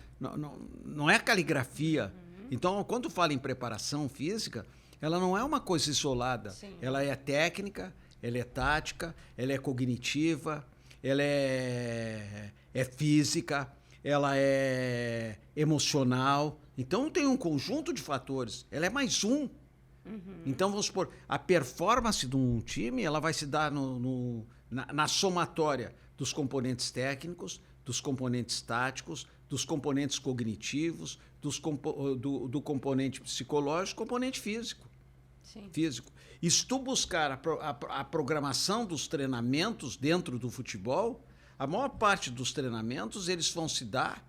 Não é a caligrafia. Então, quando tu fala em preparação física, ela não é uma coisa isolada. Sim. Ela é técnica, ela é tática, ela é cognitiva, ela é física, ela é emocional. Então, tem um conjunto de fatores. Ela é mais um. Então, vamos supor, a performance de um time ela vai se dar na somatória dos componentes técnicos, dos componentes táticos, dos componentes cognitivos, do componente psicológico, componente físico. Sim. E se tu buscar a programação dos treinamentos dentro do futebol, a maior parte dos treinamentos eles vão se dar,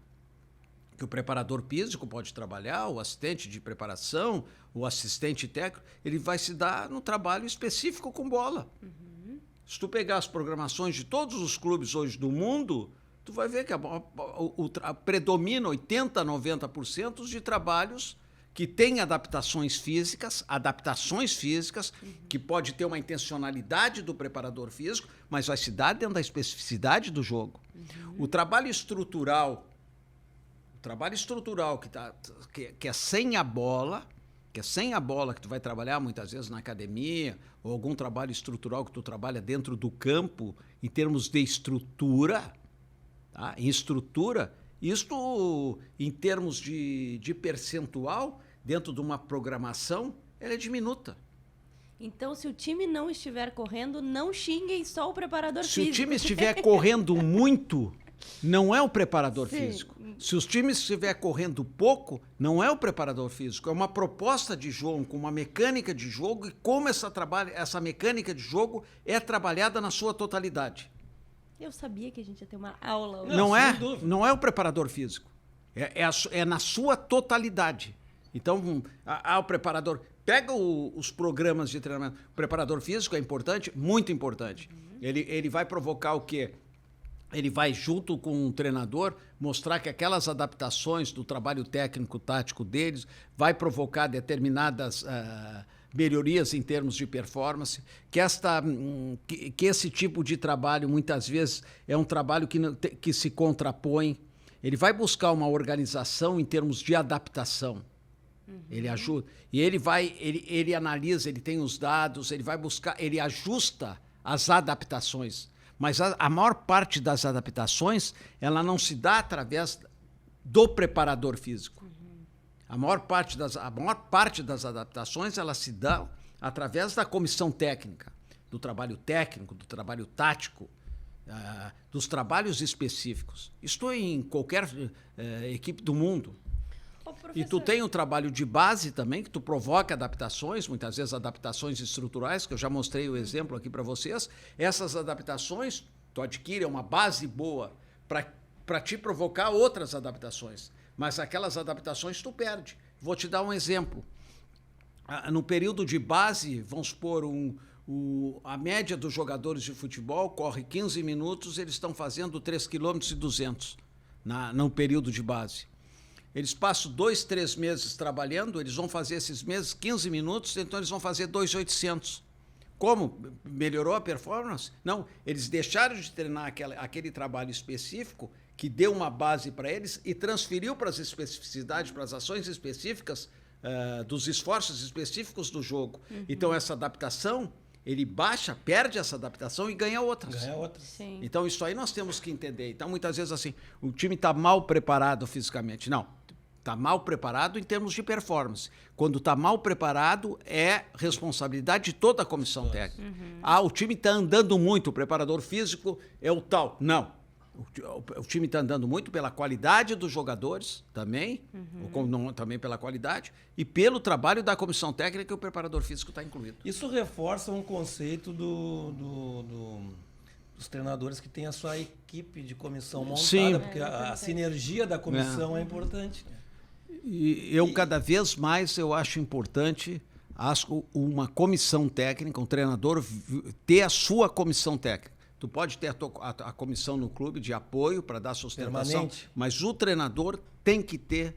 que o preparador físico pode trabalhar, o assistente de preparação, o assistente técnico, ele vai se dar no trabalho específico com bola. Se tu pegar as programações de todos os clubes hoje do mundo, tu vai ver que predomina 80%, 90% de trabalhos que têm adaptações físicas, que pode ter uma intencionalidade do preparador físico, mas vai se dar dentro da especificidade do jogo. O trabalho estrutural que é sem a bola, que tu vai trabalhar muitas vezes na academia, ou algum trabalho estrutural que tu trabalha dentro do campo, em termos de estrutura, tá? Em estrutura, isto em termos de percentual, dentro de uma programação, ela é diminuta. Então, se o time não estiver correndo, não xinguem só o preparador físico. Se o time estiver correndo muito, não é o preparador Sim. físico. Se os times estiver correndo pouco, não é o preparador físico. É uma proposta de jogo, com uma mecânica de jogo e como essa mecânica de jogo é trabalhada na sua totalidade. Eu sabia que a gente ia ter uma aula hoje. Não é o preparador físico. É na sua totalidade. Então, o preparador... Pega os programas de treinamento. O preparador físico é importante, muito importante. Ele vai provocar o quê? Ele vai, junto com o treinador, mostrar que aquelas adaptações do trabalho técnico-tático deles vai provocar determinadas melhorias em termos de performance, que esse tipo de trabalho, muitas vezes, é um trabalho que se contrapõe. Ele vai buscar uma organização em termos de adaptação. Ele ajuda. E ele analisa, ele tem os dados, ele vai buscar, ele ajusta as adaptações. Mas a maior parte das adaptações, ela não se dá através do preparador físico. A maior parte das adaptações, ela se dá através da comissão técnica, do trabalho técnico, do trabalho tático, dos trabalhos específicos. Isto em qualquer equipe do mundo. E tu tem um trabalho de base também, que tu provoca adaptações, muitas vezes adaptações estruturais, que eu já mostrei o exemplo aqui para vocês. Essas adaptações, tu adquire uma base boa para te provocar outras adaptações. Mas aquelas adaptações tu perde. Vou te dar um exemplo. No período de base, vamos supor, a média dos jogadores de futebol corre 15 minutos, eles estão fazendo 3,2 km no período de base. Eles passam 2, 3 meses trabalhando, eles vão fazer esses meses 15 minutos, então eles vão fazer 2,800. Como? Melhorou a performance? Não, eles deixaram de treinar aquele trabalho específico que deu uma base para eles e transferiu para as especificidades, para as ações específicas dos esforços específicos do jogo. Então, essa adaptação, ele perde essa adaptação e ganha outras. Sim. Então, isso aí nós temos que entender. Então, muitas vezes, assim, o time está mal preparado fisicamente. Não, está mal preparado em termos de performance. Quando está mal preparado, é responsabilidade de toda a comissão técnica. O time está andando muito, o preparador físico é o tal. Não. O time está andando muito pela qualidade dos jogadores também, também pela qualidade, e pelo trabalho da comissão técnica, que o preparador físico está incluído. Isso reforça um conceito dos treinadores que têm a sua equipe de comissão montada, Sim. porque a sinergia da comissão é importante. E cada vez mais eu acho importante uma comissão técnica, um treinador ter a sua comissão técnica. Tu pode ter a comissão no clube de apoio para dar sustentação, permanente, mas o treinador tem que ter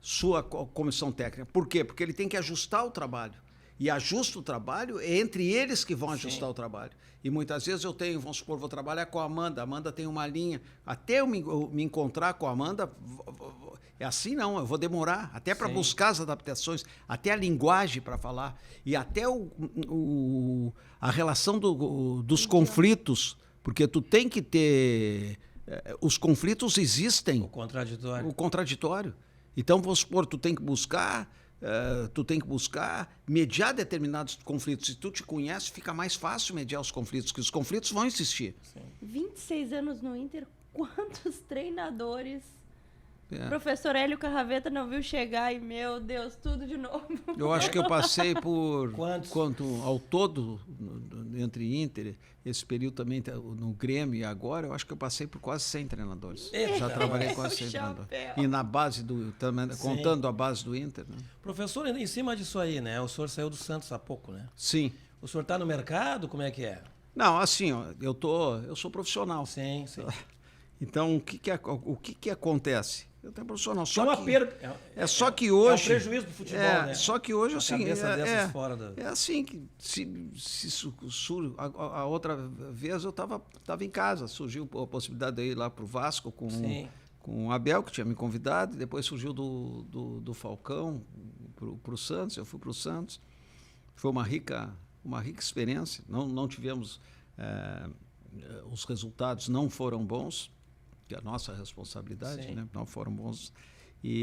sua comissão técnica. Por quê? Porque ele tem que ajustar o trabalho. E ajusta o trabalho, é entre eles que vão ajustar o trabalho. E muitas vezes vamos supor, vou trabalhar com a Amanda tem uma linha. Até eu me encontrar com a Amanda, é assim não, eu vou demorar. Até para buscar as adaptações, até a linguagem para falar. E até a relação dos conflitos Porque tu tem que ter... os conflitos existem. O contraditório. O contraditório. Então, vamos supor, tu tem que buscar mediar determinados conflitos. Se tu te conhece, fica mais fácil mediar os conflitos, porque os conflitos vão existir. Sim. 26 anos no Inter, quantos treinadores... É. Professor Hélio Carraveta não viu chegar e, meu Deus, tudo de novo. Eu acho que eu passei por... Quanto ao todo, entre Inter, esse período também no Grêmio e agora, eu acho que eu passei por quase 100 treinadores. Já trabalhei quase 100 treinadores. E na base também, contando a base do Inter. Né? Professor, em cima disso aí, né? O senhor saiu do Santos há pouco, né? Sim. O senhor está no mercado? Como é que é? Não, assim, ó, eu sou profissional. Sim. Então, o que acontece? Eu tenho profissional. Só uma que, perda. Só que hoje... É um prejuízo pro futebol, né? Só que hoje, assim... Fora da... É assim que a outra vez eu estava em casa, surgiu a possibilidade de ir lá para o Vasco com o Abel, que tinha me convidado, e depois surgiu do Falcão para o Santos, eu fui para o Santos. Foi uma rica experiência. Não tivemos... os resultados não foram bons, que é a nossa responsabilidade, né? Não foram bons,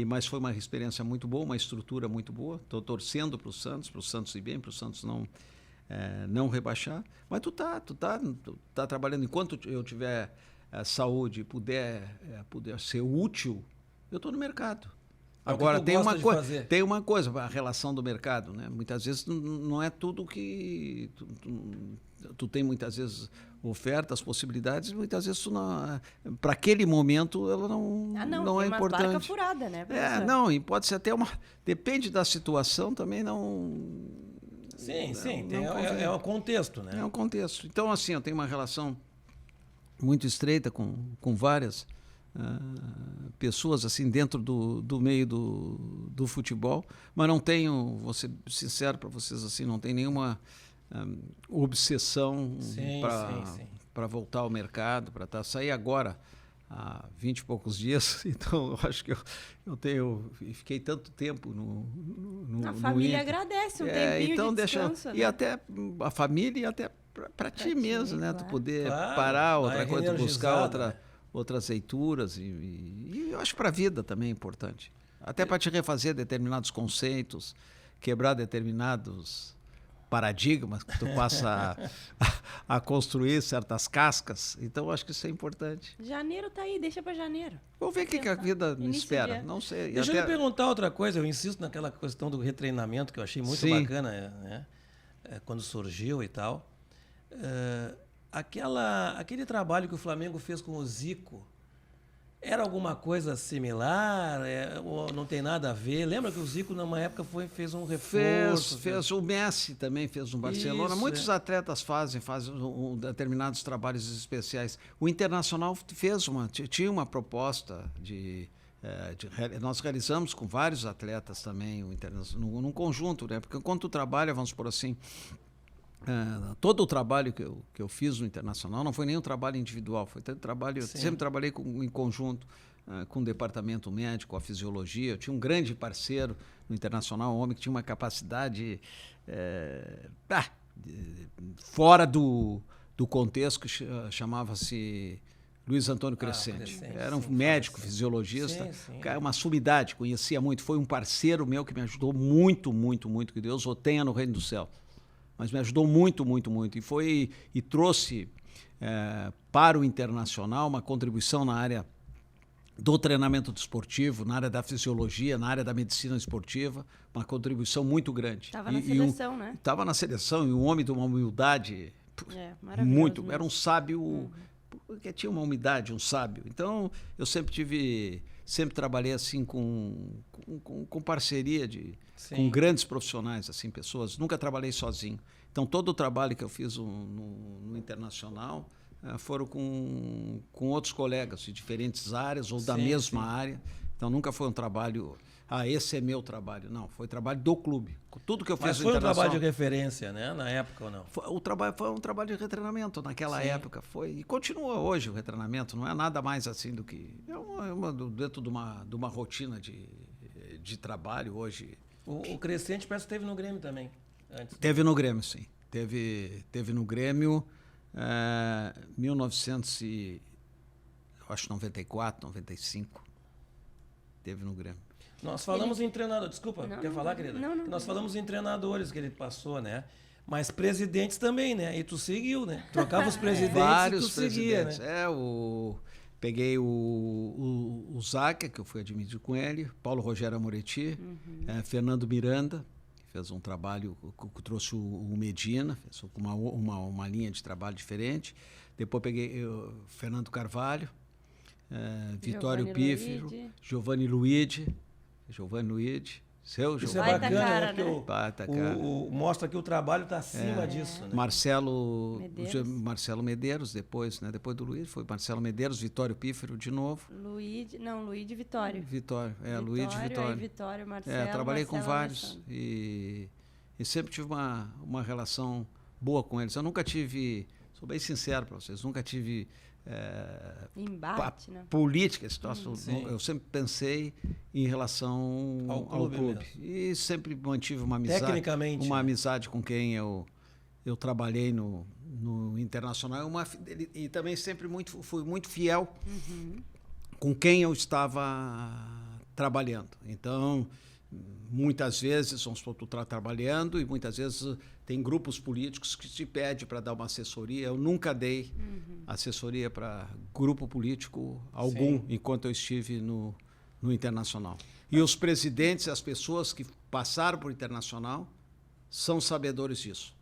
mas foi uma experiência muito boa, uma estrutura muito boa. Estou torcendo para o Santos ir bem, para o Santos não rebaixar. Mas tu tá trabalhando, enquanto eu tiver saúde e puder ser útil, eu estou no mercado. Agora, tem uma coisa, a relação do mercado, né? Muitas vezes não é tudo que... Tu tem muitas vezes ofertas, possibilidades, muitas vezes para aquele momento ela não é importante. Marca furada, né? Não, e pode ser até depende da situação também, não... Sim, é um contexto, né? É um contexto. Então, assim, eu tenho uma relação muito estreita com várias pessoas assim dentro do meio do futebol, mas não tenho, vou ser sincero para vocês, assim, não tenho nenhuma obsessão para voltar ao mercado, para sair agora há 20 e poucos dias. Então eu acho que eu fiquei tanto tempo no a família Inter. Agradece tempinho então de descanso, deixa, né? E até a família e até para ti mesmo, né? Claro. Tu poder parar outra coisa, buscar né? outras leituras e eu acho que para a vida também é importante. Até para te refazer determinados conceitos, quebrar determinados paradigmas que tu passa a construir certas cascas. Então, eu acho que isso é importante. Janeiro tá aí, deixa para janeiro. Vamos ver o que a vida me espera. Não sei. Deixa eu lhe perguntar outra coisa. Eu insisto naquela questão do retreinamento, que eu achei muito bacana, né? Quando surgiu e tal. Aquele trabalho que o Flamengo fez com o Zico, era alguma coisa similar? Ou não tem nada a ver? Lembra que o Zico, numa época, fez um reforço? Fez. O Messi também fez no Barcelona. Isso, muitos atletas fazem determinados trabalhos especiais. O Internacional tinha uma proposta nós realizamos com vários atletas também, num conjunto, né? Porque quando tu trabalha, vamos por assim, todo o trabalho que eu fiz no Internacional não foi nenhum trabalho individual, foi trabalho. Eu sempre trabalhei em conjunto com o departamento médico, a fisiologia. Eu tinha um grande parceiro no Internacional, um homem que tinha uma capacidade fora do contexto, que chamava-se Luiz Antônio Crescente. Era um médico, fisiologista, uma sumidade, conhecia muito. Foi um parceiro meu que me ajudou muito, muito, muito, que Deus o tenha no reino do céu. Mas me ajudou muito, muito, muito. E trouxe para o Internacional uma contribuição na área do treinamento desportivo, na área da fisiologia, na área da medicina esportiva, uma contribuição muito grande. Estava na seleção, né? Estava na seleção, e um homem de uma humildade muito. Era um sábio, porque tinha uma humildade, um sábio. Então, eu sempre trabalhei assim com parceria com grandes profissionais, assim, pessoas. Nunca trabalhei sozinho. Então, todo o trabalho que eu fiz no Internacional foram com outros colegas de diferentes áreas ou da mesma área. Então, nunca foi um trabalho... esse é meu trabalho. Não, foi trabalho do clube. Tudo que eu fiz no Internacional... Mas foi um trabalho de referência, né? Na época ou não? Foi um trabalho de retreinamento naquela época. E continua hoje o retreinamento. Não é nada mais assim do que... dentro de uma rotina de trabalho hoje. O Crescente parece que esteve no Grêmio também. Antes. Teve no Grêmio, sim. Teve no Grêmio. acho 94, 95, teve no Grêmio. Nós falamos em treinador, desculpa, Não, quer falar, querida? não. Nós falamos em treinadores que ele passou, né? Mas presidentes também, né? E tu seguiu, né? Trocava os presidentes Vários e tu seguia, presidentes. né? Peguei o Zaca, que eu fui admitido com ele, Paulo Rogério Amoretti, Fernando Miranda, que fez um trabalho, que trouxe o Medina, fez uma linha de trabalho diferente. Depois peguei Fernando Carvalho, Vitório Pífero, Giovanni Luigi. Seu Isso Giovanni. é bacana, cara, né? Porque né? Baita cara. mostra que o trabalho está acima disso, né? Marcelo Medeiros. depois, né? Depois do Luiz, foi Marcelo Medeiros, Vitório Pífero de novo. Luiz e Vitório. Luiz e Vitório. Aí Vitório, Marcelo, Trabalhei com Marcelo, vários Alessandro. e sempre tive uma relação boa com eles. Eu nunca tive, sou bem sincero para vocês, nunca tive Embate, né? política, situação. Sim. Eu sempre pensei em relação Ao clube mesmo. e sempre mantive uma amizade, Tecnicamente, né? amizade com quem eu trabalhei no Internacional e também sempre fui muito fiel com quem eu estava trabalhando. Então, muitas vezes, vamos supor, tu está trabalhando e muitas vezes tem grupos políticos que te pedem para dar uma assessoria. Eu nunca dei assessoria para grupo político algum enquanto eu estive no Internacional. E os presidentes, as pessoas que passaram por Internacional, são sabedores disso.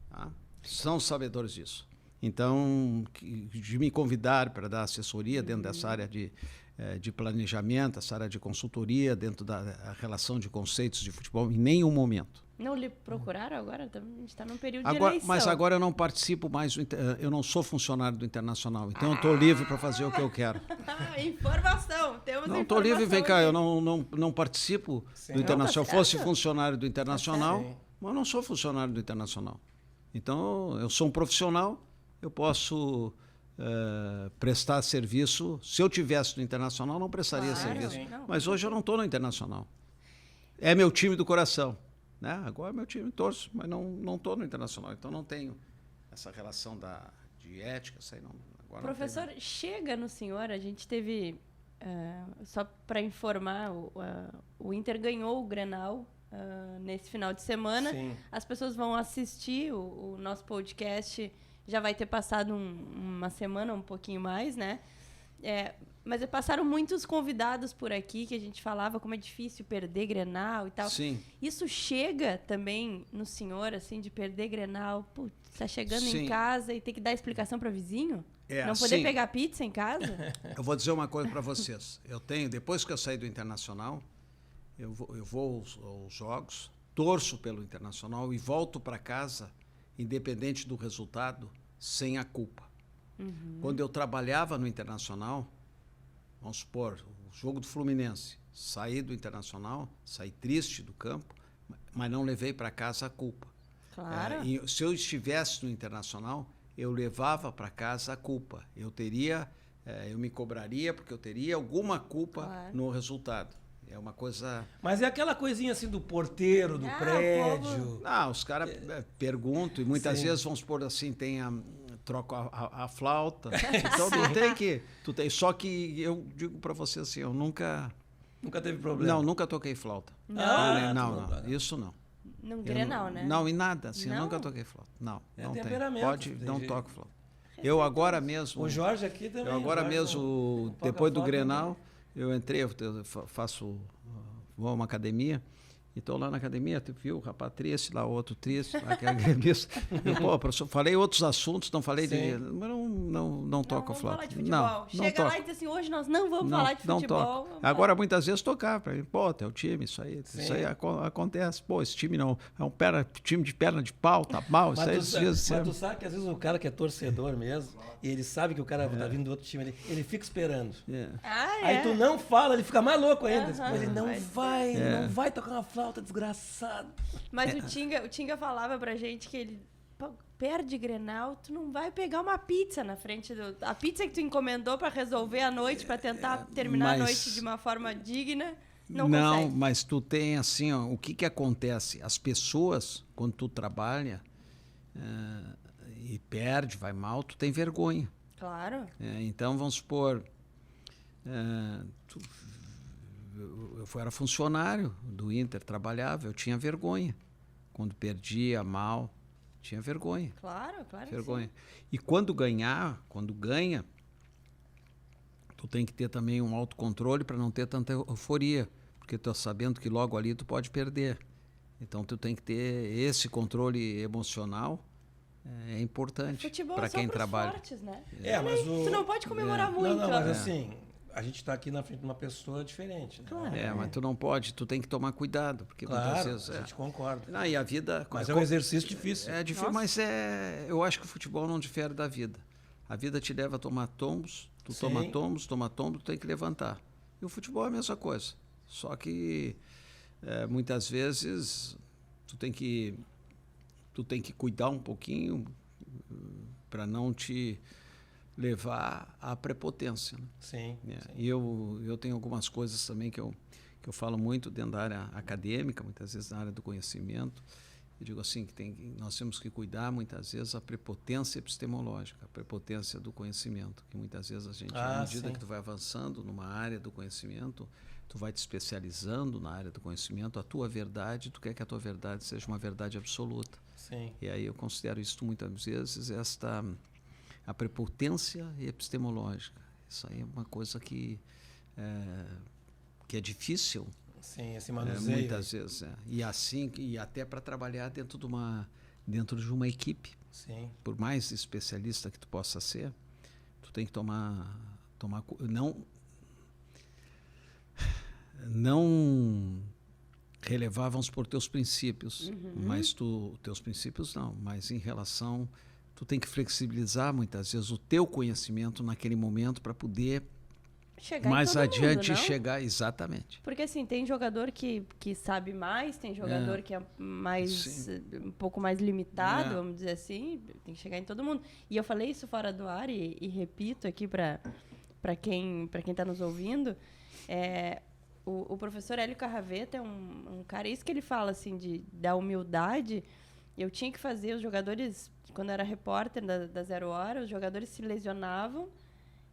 Tá? São sabedores disso. Então, de me convidar para dar assessoria dentro dessa área de planejamento, essa área de consultoria, dentro da relação de conceitos de futebol, em nenhum momento. Não lhe procuraram agora? A gente está num período Agora, de eleição. mas agora eu não participo mais, eu não sou funcionário do Internacional, então eu estou livre para fazer o que eu quero. Informação, temos Não, informação. estou livre, vem cá, aqui. eu não participo Sim. do Internacional. Se eu Tá fosse certo. funcionário do Internacional, certo. mas eu não sou funcionário do Internacional. Então, eu sou um profissional, eu posso prestar serviço. Se eu tivesse no Internacional, não prestaria Claro, serviço. não. Mas hoje eu não estou no Internacional. É meu time do coração. Né? Agora é meu time, torço, mas não estou no Internacional. Então, não tenho essa relação de ética. Isso aí não, agora Professor, chega no senhor, a gente teve, só para informar, o Inter ganhou o Grenal nesse final de semana. Sim. As pessoas vão assistir o nosso podcast, já vai ter passado uma semana, um pouquinho mais, né? Mas passaram muitos convidados por aqui que a gente falava como é difícil perder Grenal e tal. Sim. Isso chega também no senhor, assim, de perder Grenal? Putz, tá chegando Sim. em casa e ter que dar explicação para vizinho? Não sim. poder pegar pizza em casa? Eu vou dizer uma coisa para vocês. Depois que eu saí do Internacional, eu vou aos jogos, torço pelo Internacional e volto para casa, independente do resultado, sem a culpa. Quando eu trabalhava no Internacional, vamos supor, o jogo do Fluminense, saí do Internacional, saí triste do campo, mas não levei para casa a culpa. Claro. E se eu estivesse no Internacional, eu levava para casa a culpa. Eu me cobraria porque eu teria alguma culpa Claro. no resultado. É uma coisa... Mas é aquela coisinha assim do porteiro, do Ah, o prédio. Os caras perguntam e muitas Sim. vezes, vamos supor assim, troca a flauta. Então tu tem. Só que eu digo para você assim, eu nunca Nunca teve problema. Não, nunca toquei flauta. Ah, não, tu não. isso não. Não Grenal, né? Não, em nada, assim, eu Não? nunca toquei flauta. Não, É não tem. temperamento, tem Não jeito. toco flauta. Eu agora mesmo, O Jorge aqui também. eu agora o Jorge mesmo, não toca depois do flauta Grenal, eu entrei, eu vou a uma academia, e estou lá na academia, tu viu, o rapaz triste, lá outro triste, lá que é gremista. Professor, falei outros assuntos, não falei de... Sim. Mas não toco vamos flauta. falar de futebol. Não Chega toco. lá e diz assim, hoje nós não vamos Não, falar de não futebol. toco. vamos Agora, falar. muitas vezes, tocar para mim. Pô, teu time, isso aí acontece. Pô, esse time não é time de perna de pau, tá mal. Isso aí Mas tu sabe que às vezes o cara que é torcedor mesmo, e ele sabe que o cara tá vindo do outro time, ele fica esperando. Aí tu não fala, ele fica mais louco ainda. Aham. Ele não Vai não vai tocar uma flauta, desgraçado. Mas o Tinga falava pra gente que ele perde Grenal, tu não vai pegar uma pizza na frente a pizza que tu encomendou pra resolver a noite, pra tentar terminar a mas- noite de uma forma digna, não Não, consegue. mas tu tem assim, o que acontece? As pessoas, quando tu trabalha, e perde, vai mal, tu tem vergonha. Claro. Então, vamos supor, eu era funcionário do Inter, trabalhava, eu tinha vergonha. Quando perdia mal, tinha vergonha. Claro, Vergonha. sim. E quando ganha, tu tem que ter também um autocontrole para não ter tanta euforia, porque tu tá sabendo que logo ali tu pode perder. Então tu tem que ter esse controle emocional, é importante para quem trabalha. Fortes, né? Mas tu não pode comemorar muito. Não, mas assim, a gente está aqui na frente de uma pessoa diferente. Né? Claro. Mas tu não pode, tu tem que tomar cuidado, porque muitas vezes a gente concorda. Não, e a vida, mas é um exercício difícil. É difícil, mas eu acho que o futebol não difere da vida. A vida te leva a tomar tombos, tu toma tombos, tu tem que levantar. E o futebol é a mesma coisa. Só que muitas vezes tu tem que cuidar um pouquinho para não te levar à prepotência. Né? Sim. E eu tenho algumas coisas também que eu falo muito dentro da área acadêmica, muitas vezes na área do conhecimento. Eu digo assim, que nós temos que cuidar muitas vezes a prepotência epistemológica, a prepotência do conhecimento, que muitas vezes a gente, à medida que tu vai avançando numa área do conhecimento, tu vai te especializando na área do conhecimento, a tua verdade, tu quer que a tua verdade seja uma verdade absoluta. Sim. E aí eu considero isso muitas vezes a prepotência epistemológica. Isso aí é uma coisa que é difícil. Sim, esse manuseio. Muitas vezes. E até para trabalhar dentro de uma equipe. Sim. Por mais especialista que tu possa ser, tu tem que não relevar, vamos por teus princípios, mas teus princípios não, mas em relação, tu tem que flexibilizar muitas vezes o teu conhecimento naquele momento para poder chegar mais adiante mundo, chegar, exatamente. Porque assim, tem jogador que sabe mais, tem jogador que é mais um pouco mais limitado, vamos dizer assim, tem que chegar em todo mundo. E eu falei isso fora do ar e repito aqui para quem está nos ouvindo, o professor Hélio Carraveta é um cara, isso que ele fala assim da humildade. Eu tinha que fazer os jogadores, quando eu era repórter da Zero Hora, os jogadores se lesionavam.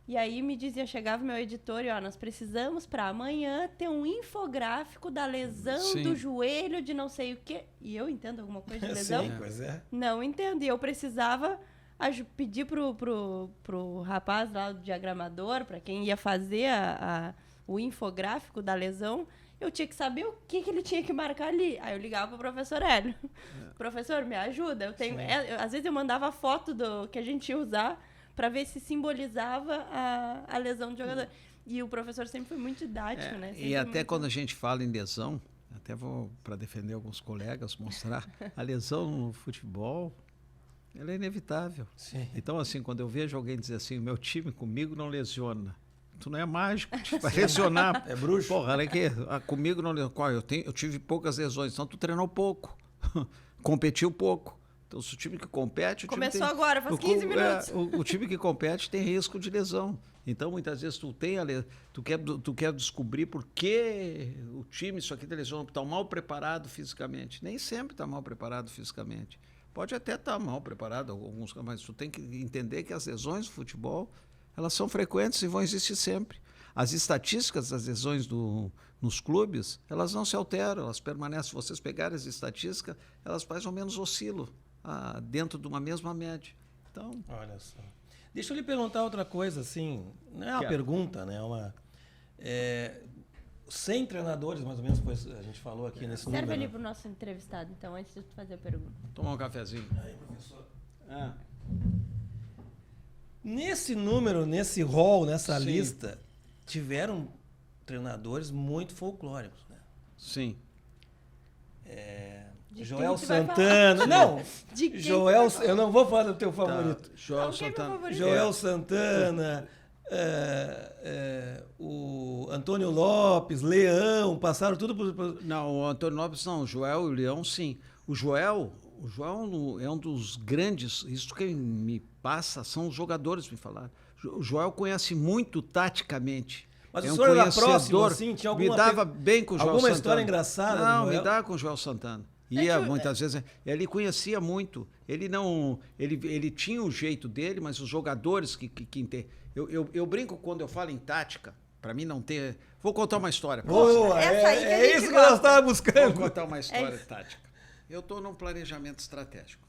E aí me dizia, chegava meu editor e, nós precisamos para amanhã ter um infográfico da lesão do joelho, de não sei o quê. E eu entendo alguma coisa de lesão? Sim, pois é. Não entendo. E eu precisava pedir pro rapaz lá, o diagramador, para quem ia fazer o infográfico da lesão, eu tinha que saber o que ele tinha que marcar ali. Aí eu ligava pro professor Hélio. Professor, me ajuda. Eu tenho, às vezes eu mandava a foto do que a gente ia usar para ver se simbolizava a lesão do jogador. E o professor sempre foi muito didático, né? Sempre e até quando a gente fala em lesão, até vou, para defender alguns colegas, mostrar, a lesão no futebol, ela é inevitável. Sim. Então, assim, quando eu vejo alguém dizer assim, o meu time comigo não lesiona, tu não é mágico, tu vai lesionar. É bruxo. Porra, olha aqui, comigo não lesiona. Eu tive poucas lesões, então tu treinou pouco, competiu pouco. Então, se o time que compete... Começou agora, faz 15 minutos. O time que compete tem risco de lesão. Então, muitas vezes, tu quer descobrir por que o time, isso aqui, da lesão, está mal preparado fisicamente. Nem sempre está mal preparado fisicamente. Pode até estar mal preparado, mas tu tem que entender que as lesões do futebol, elas são frequentes e vão existir sempre. As estatísticas das lesões nos clubes, elas não se alteram, elas permanecem. Se vocês pegarem as estatísticas, elas mais ou menos oscilam dentro de uma mesma média. Então, olha só. Deixa eu lhe perguntar outra coisa, assim, não é uma pergunta, né? É 100 treinadores, mais ou menos, pois a gente falou aqui nesse número. Serve ali para o nosso entrevistado, então, antes de tu fazer a pergunta. Tomar um cafezinho. Aí, professor. Nesse número, nesse rol, nessa lista, tiveram treinadores muito folclóricos, né? Sim. Joel Santana. Não! Joel, eu não vou falar do teu favorito. Joel Santana. Joel Santana, o Antônio Lopes, Leão, passaram tudo por... Não, o Antônio Lopes não, o Joel e o Leão, sim. O Joel é um dos grandes, isso que me passa, são os jogadores me falaram. O Joel conhece muito taticamente. Mas o senhor era próximo, assim, tinha alguma... Me dava bem com o Joel Santana. Alguma história engraçada? Não, me dá com o Joel Santana. Ia muitas vezes. Ele conhecia muito. Ele tinha o jeito dele, mas os jogadores eu brinco quando eu falo em tática, para mim não ter. Vou contar uma história. Boa, essa aí que a é gente isso que nós gosta. estávamos buscando. Vou contar uma história tática. Eu estou num planejamento estratégico.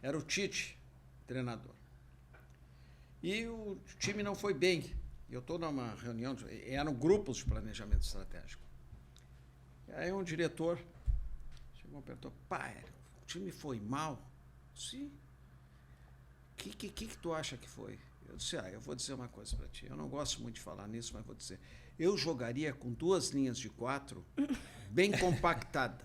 Era o Tite, treinador. E o time não foi bem. Eu estou numa reunião, eram grupos de planejamento estratégico. Aí um diretor chegou e perguntou: pai, o time foi mal? Sim. O que tu acha que foi? Eu disse: eu vou dizer uma coisa para ti. Eu não gosto muito de falar nisso, mas vou dizer. Eu jogaria com 2 linhas de 4 bem compactada.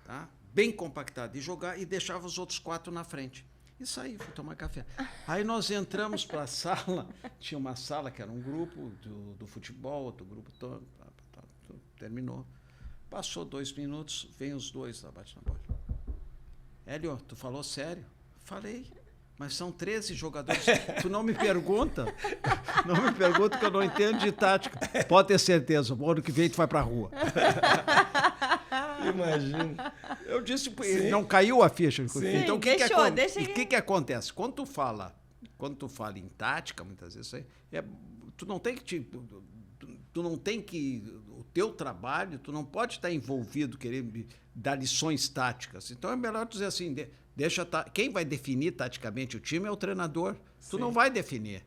Tá? Bem compactada. E deixava os outros 4 na frente. E saí, fui tomar café. Aí nós entramos para a sala. Tinha uma sala que era um grupo do futebol, outro grupo todo. Terminou. Passou 2 minutos, vem os dois lá, bate na porta. Hélio, tu falou sério? Falei. Mas são 13 jogadores. Tu não me pergunta. Não me pergunta que eu não entendo de tática. Pode ter certeza, o ano que vem tu vai pra rua. Imagina. Eu disse, não caiu a ficha. Sim. Então, o Deixa que acontece? Quando tu fala em tática, muitas vezes, tu não tem que o teu trabalho, tu não pode estar envolvido, querer dar lições táticas. Então é melhor tu dizer assim, quem vai definir taticamente o time é o treinador. Sim. Tu não vai definir.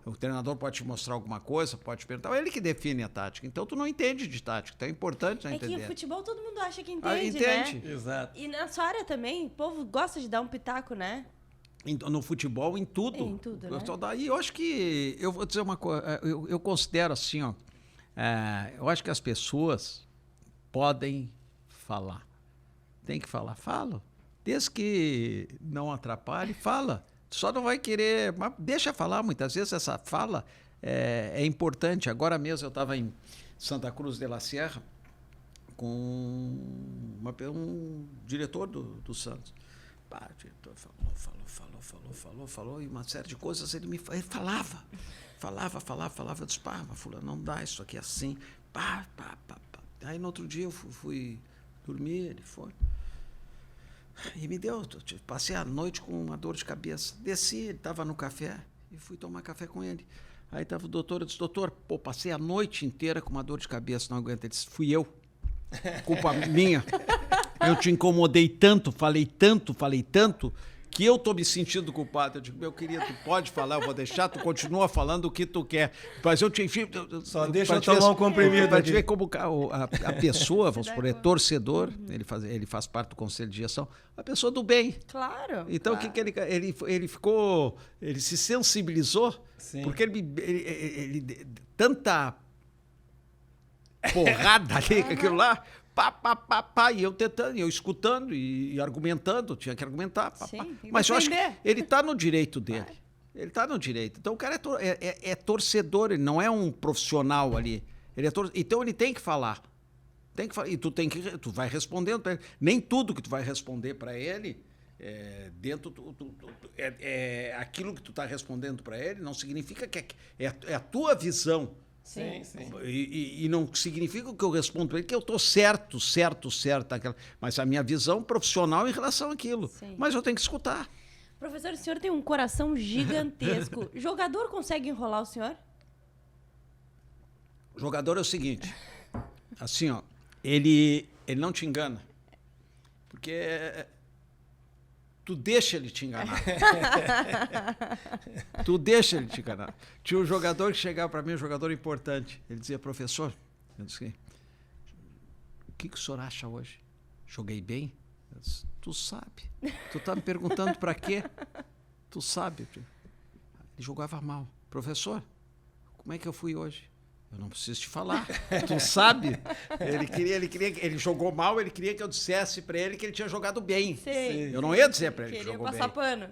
O treinador pode te mostrar alguma coisa, pode te perguntar, é ele que define a tática. Então tu não entende de tática, então é importante entender. É que o futebol todo mundo acha que entende, né? Exato. E na sua área também, o povo gosta de dar um pitaco, né? No futebol, em tudo. Em tudo, né? E eu acho que, eu vou dizer uma coisa, eu considero assim, ó, eu acho que as pessoas podem falar. Tem que falar, fala. Desde que não atrapalhe, fala. Só não vai querer, mas deixa falar. Muitas vezes essa fala é importante. Agora mesmo eu estava em Santa Cruz de la Sierra com um diretor do Santos. Pá, o diretor falou, e uma série de coisas ele falava. Eu disse: pá, mas fulano, não dá, isso aqui é assim. Pá. Aí no outro dia eu fui dormir, ele foi. E me deu, passei a noite com uma dor de cabeça. Desci, ele estava no café e fui tomar café com ele. Aí estava o doutor, eu disse: doutor, passei a noite inteira com uma dor de cabeça, não aguento. Ele disse: fui eu, culpa minha. Eu te incomodei tanto, falei tanto, que eu tô me sentindo culpado. Eu digo: meu querido, tu pode falar, eu vou deixar, tu continua falando o que tu quer. Mas eu te enfim. Só deixa eu tomar um comprimido. Para te ver como a pessoa, vamos supor, é torcedor, ele faz parte do conselho de gestão, a pessoa do bem. Claro. Então, claro. O que ele ficou, ele se sensibilizou, Sim. porque ele tanta porrada ali, com aquilo lá. Pá, e eu tentando, eu escutando e argumentando, tinha que argumentar. Sim, mas eu acho que defender. ele está no direito dele. Ele está no direito. Então o cara é torcedor, ele não é um profissional ali. Então ele tem que falar. E tu vai respondendo para ele. Nem tudo que tu vai responder para ele aquilo que tu está respondendo para ele não significa que é a tua visão. Sim. E não significa que eu respondo para ele que eu estou certo. Mas a minha visão profissional em relação àquilo. Sim. Mas eu tenho que escutar. Professor, o senhor tem um coração gigantesco. Jogador consegue enrolar o senhor? O jogador é o seguinte, assim, ó, ele não te engana, porque tu deixa ele te enganar. Tu deixa ele te enganar. Tinha um jogador que chegava para mim, um jogador importante. Ele dizia: professor, eu disse: o que o senhor acha hoje? Joguei bem? Eu disse: tu sabe. Tu tá me perguntando para quê? Tu sabe. Ele jogava mal. Professor, como é que eu fui hoje? Eu não preciso te falar. Tu sabe? Ele jogou mal, ele queria que eu dissesse para ele que ele tinha jogado bem. Sim. Eu não ia dizer para ele que Queria jogou passar bem. pano.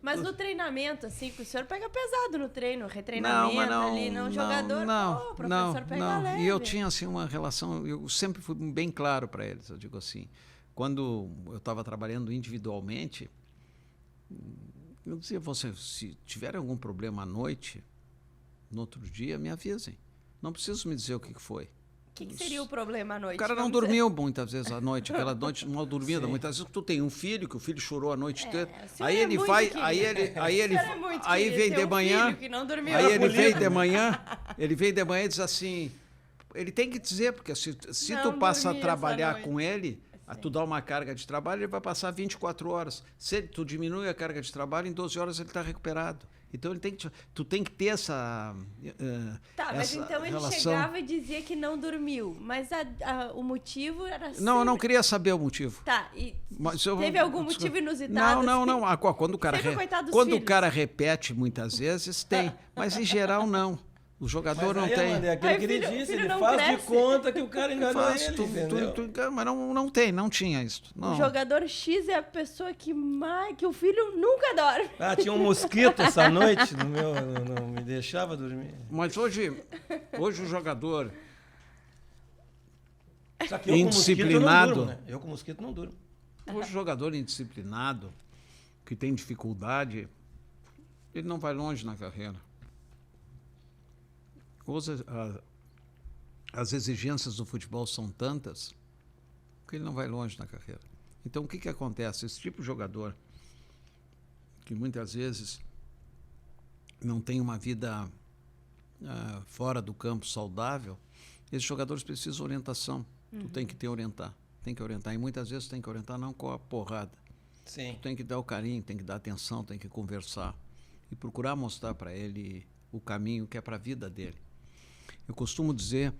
Mas no treinamento, assim, que o senhor pega pesado no treino, retreinamento jogador, o professor pega leve. E eu tinha, assim, uma relação, eu sempre fui bem claro para eles, eu digo assim, quando eu estava trabalhando individualmente, eu dizia: você, se tiver algum problema à noite, no outro dia, me avisem. Não preciso me dizer o que foi. que seria o problema à noite? O cara não Vamos dizer. dormiu muitas vezes à noite, aquela noite mal dormida. Sim. Muitas vezes tu tem um filho, que o filho chorou a noite toda. O senhor Aí é ele muito vai, querido. aí O senhor é muito aí querido, vem tem de um manhã, filho que não dormiu. aí ele Político. vem de manhã, e diz assim, ele tem que dizer, porque se Não tu passa a dormi essa trabalhar noite. com ele, tu dá uma carga de trabalho, ele vai passar 24 horas. Se tu diminui a carga de trabalho, em 12 horas ele está recuperado. Então tu tem que ter essa Tá, mas essa então ele relação. chegava e dizia que não dormiu. Mas o motivo era Não, eu não sempre- queria saber o motivo. Tá, e Mas eu- teve algum desculpa. motivo inusitado? Não. assim? Quando o cara, Sempre coitado dos quando o filhos. cara repete muitas vezes, tem. Mas em geral, não. O jogador não Aí, tem. Amanda, é aquilo Aí que ele o filho- disse, o filho ele não faz de cresce. conta que o cara enganou Faz, ele, entendeu? mas não tem, não tinha isso. Não. O jogador X é a pessoa que o filho nunca dorme. Ah, tinha um mosquito essa noite, não me deixava dormir. Mas hoje o jogador Só que eu com mosquito eu não Indisciplinado. durmo, né? Eu com mosquito não durmo. Hoje o jogador indisciplinado, que tem dificuldade, ele não vai longe na carreira. Hoje, as exigências do futebol são tantas que ele não vai longe na carreira. Então, o que acontece? Esse tipo de jogador, que muitas vezes não tem uma vida fora do campo saudável, esses jogadores precisam de orientação. Tu tem que orientar. Tem que orientar. E muitas vezes tem que orientar não com a porrada. Sim. Tem que dar o carinho, tem que dar atenção, tem que conversar. E procurar mostrar para ele o caminho que é para a vida dele. Eu costumo dizer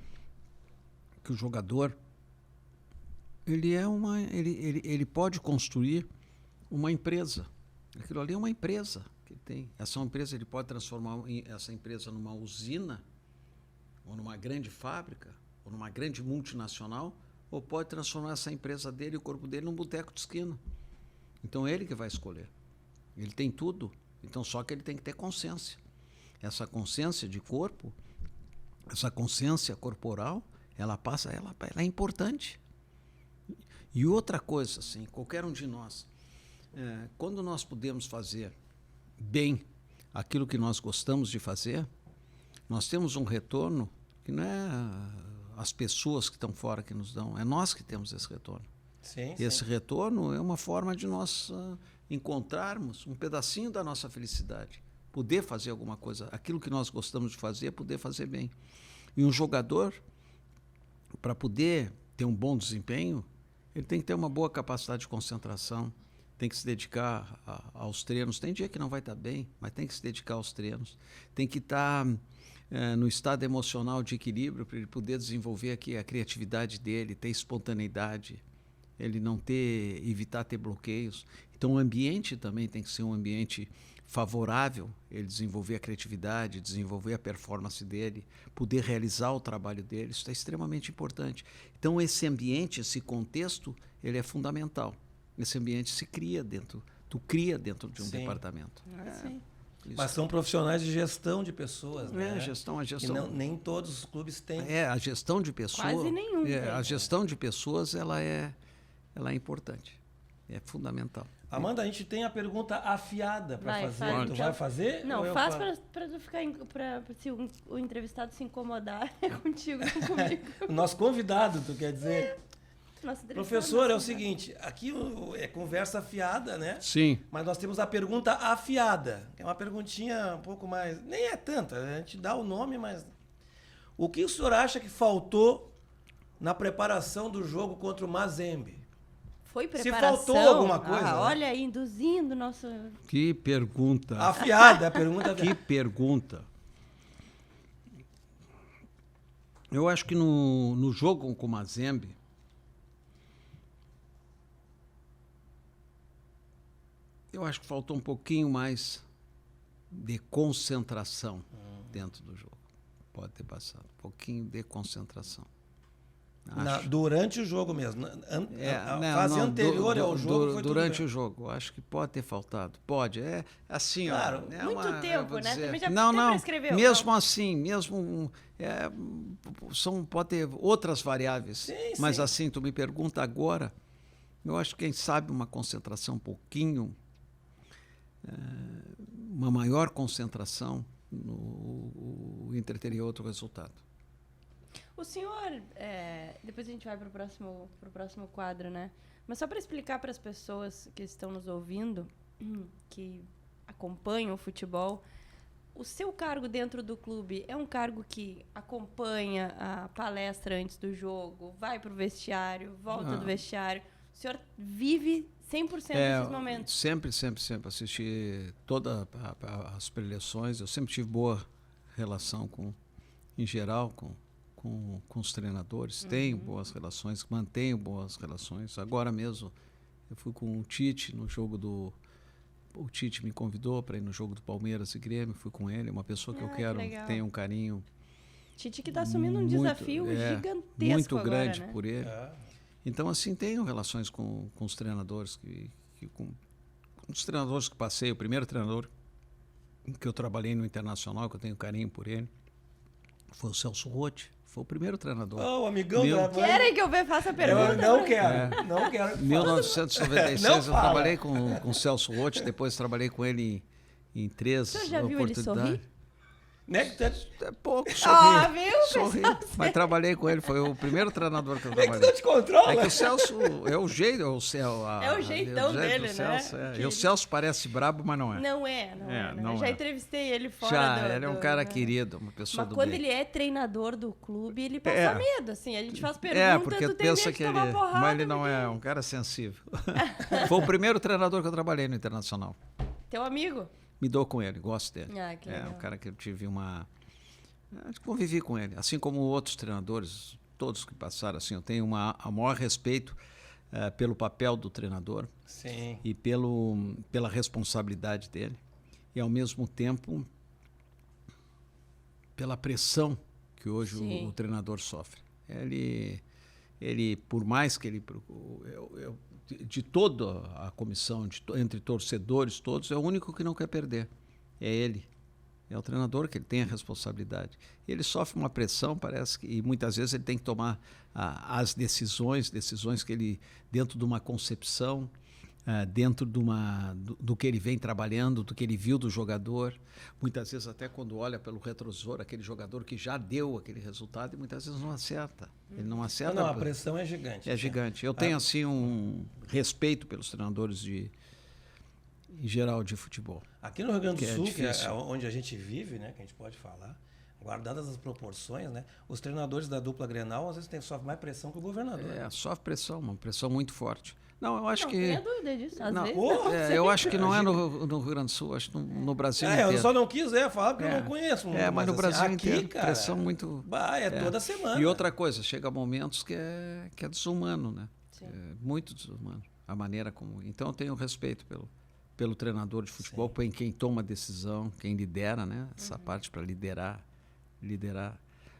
que o jogador ele pode construir uma empresa. Aquilo ali é uma empresa que ele tem. Essa empresa ele pode transformar essa empresa numa usina, ou numa grande fábrica, ou numa grande multinacional, ou pode transformar essa empresa dele, o corpo dele, num boteco de esquina. Então é ele que vai escolher. Ele tem tudo, então só que ele tem que ter consciência. Essa consciência de corpo, essa consciência corporal, ela é importante. E outra coisa, assim, qualquer um de nós, quando nós podemos fazer bem aquilo que nós gostamos de fazer, nós temos um retorno que não é as pessoas que estão fora que nos dão, é nós que temos esse retorno. Sim, E esse retorno é uma forma de nós encontrarmos um pedacinho da nossa felicidade, poder fazer alguma coisa, aquilo que nós gostamos de fazer, poder fazer bem. E um jogador, para poder ter um bom desempenho, ele tem que ter uma boa capacidade de concentração, tem que se dedicar aos treinos. Tem dia que não vai estar bem, mas tem que se dedicar aos treinos. Tem que estar no estado emocional de equilíbrio para ele poder desenvolver aqui a criatividade dele, ter espontaneidade, ele não evitar ter bloqueios. Então o ambiente também tem que ser um ambiente favorável, ele desenvolver a criatividade, desenvolver a performance dele, poder realizar o trabalho dele, isso é extremamente importante. Então esse ambiente, esse contexto, ele é fundamental. Esse ambiente se cria tu cria dentro de um Sim. departamento. Sim. Isso. Mas são profissionais de gestão de pessoas, né? A gestão. Que nem todos os clubes têm. A gestão de pessoas. Quase nenhum tem. A gestão de pessoas, ela é importante. É fundamental. Amanda, a gente tem a pergunta afiada para Vai, fazer. faz, Tu então. vai fazer? Não, ou eu faz faço? pra tu ficar. Se o entrevistado se incomodar, é contigo, não comigo. O nosso convidado, tu quer dizer? Nosso entrevistado, Professor, é o nosso seguinte, aqui é conversa afiada, né? Sim. Mas nós temos a pergunta afiada, que é uma perguntinha um pouco mais... Nem é tanta, a gente dá o nome, mas... O que o senhor acha que faltou na preparação do jogo contra o Mazembe? Foi Se preparação. faltou alguma coisa, né? Olha aí, induzindo nosso... Que pergunta. Afiada, a pergunta... Que pergunta. Eu acho que no jogo com o Mazembe, eu acho que faltou um pouquinho mais de concentração dentro do jogo. Pode ter passado. Um pouquinho de concentração. Durante o jogo mesmo. A Não, fase não, anterior ao jogo foi durante tudo o jogo. Eu acho que pode ter faltado. Pode. É assim, Claro. ó. É Muito tempo, eu vou né? dizer- Também já não, até não. prescreveu, Mesmo não. assim, pode ter outras variáveis. Sim, mas sim. assim, tu me pergunta agora, eu acho que quem sabe uma concentração um pouquinho, uma maior concentração, o Inter teria outro resultado. O senhor, depois a gente vai para o próximo quadro, né? Mas só para explicar para as pessoas que estão nos ouvindo, que acompanham o futebol, o seu cargo dentro do clube é um cargo que acompanha a palestra antes do jogo, vai para o vestiário, volta do vestiário. O senhor vive 100% desses momentos? Sempre assisti todas as preleções. Eu sempre tive boa relação em geral, com os treinadores. Tenho boas relações, mantenho boas relações. Agora mesmo, eu fui com o Tite no jogo do... O Tite me convidou para ir no jogo do Palmeiras e Grêmio. Fui com ele, uma pessoa que eu quero, que tenha um carinho... Tite que está assumindo um desafio gigantesco muito agora, grande, né? por ele. Então, assim, tenho relações com os treinadores, com os treinadores que passei. O primeiro treinador que eu trabalhei no Internacional, que eu tenho carinho por ele, foi o Celso Roth. Foi o primeiro treinador. O amigão da... Querem que eu faça a pergunta? Eu não quero, não quero. Em 1996 eu trabalhei com o Celso Roth, depois trabalhei com ele em 3 Você já viu ele oportunidades. sorrir? Né? É pouco, sorri. Viu? Sorri. Mas trabalhei com ele, foi o primeiro treinador que eu É que trabalhei. não te controla. É que o Celso é o jeito, É o jeitão dele, do Celso, né? E o Celso parece brabo, mas não é. Não é. não Já é. entrevistei ele fora Já, ele é um cara querido, uma pessoa Mas do quando bem. ele é treinador do clube, ele passa medo, assim. A gente faz pergunta, Porque tu tem pensa medo de que ele... tomar porrada. Mas ele não é um cara sensível. Foi o primeiro treinador que eu trabalhei no Internacional. Teu amigo? Me dou com ele, gosto dele. Que É legal. um cara que eu tive convivi com ele, assim como outros treinadores, todos que passaram, assim, eu tenho a maior respeito pelo papel do treinador. Sim. E pela responsabilidade dele. E, ao mesmo tempo, pela pressão que hoje o treinador sofre. Ele, por mais que ele... de toda a comissão, entre torcedores todos, é o único que não quer perder. É ele. É o treinador que ele tem a responsabilidade. Ele sofre uma pressão, parece que, e muitas vezes ele tem que tomar as decisões que ele, dentro de uma concepção, dentro do que ele vem trabalhando, do que ele viu do jogador. Muitas vezes até quando olha pelo retrovisor, aquele jogador que já deu aquele resultado, e muitas vezes não acerta. Ele não acerta. Não, a pressão é gigante. É gigante. Eu tenho, assim, um respeito pelos treinadores em geral de futebol. Aqui no Rio Grande do Sul, que é difícil. onde a gente vive, né, que a gente pode falar, guardadas as proporções, né, os treinadores da dupla Grenal às vezes sofrem mais pressão que o governador. Sofre pressão, uma pressão muito forte. Não, eu acho Não que... tenho dúvida disso. Às Não, vezes, eu acho que não é no Rio Grande do Sul, acho que no Brasil inteiro. Eu só não quis falar porque eu não conheço. Mas no Brasil aqui, inteiro, cara, pressão muito... toda semana. E outra coisa, chega momentos que é desumano, né? Sim. É muito desumano. A maneira como... Então eu tenho respeito pelo treinador de futebol, quem toma a decisão, quem lidera, né? Essa parte para liderar.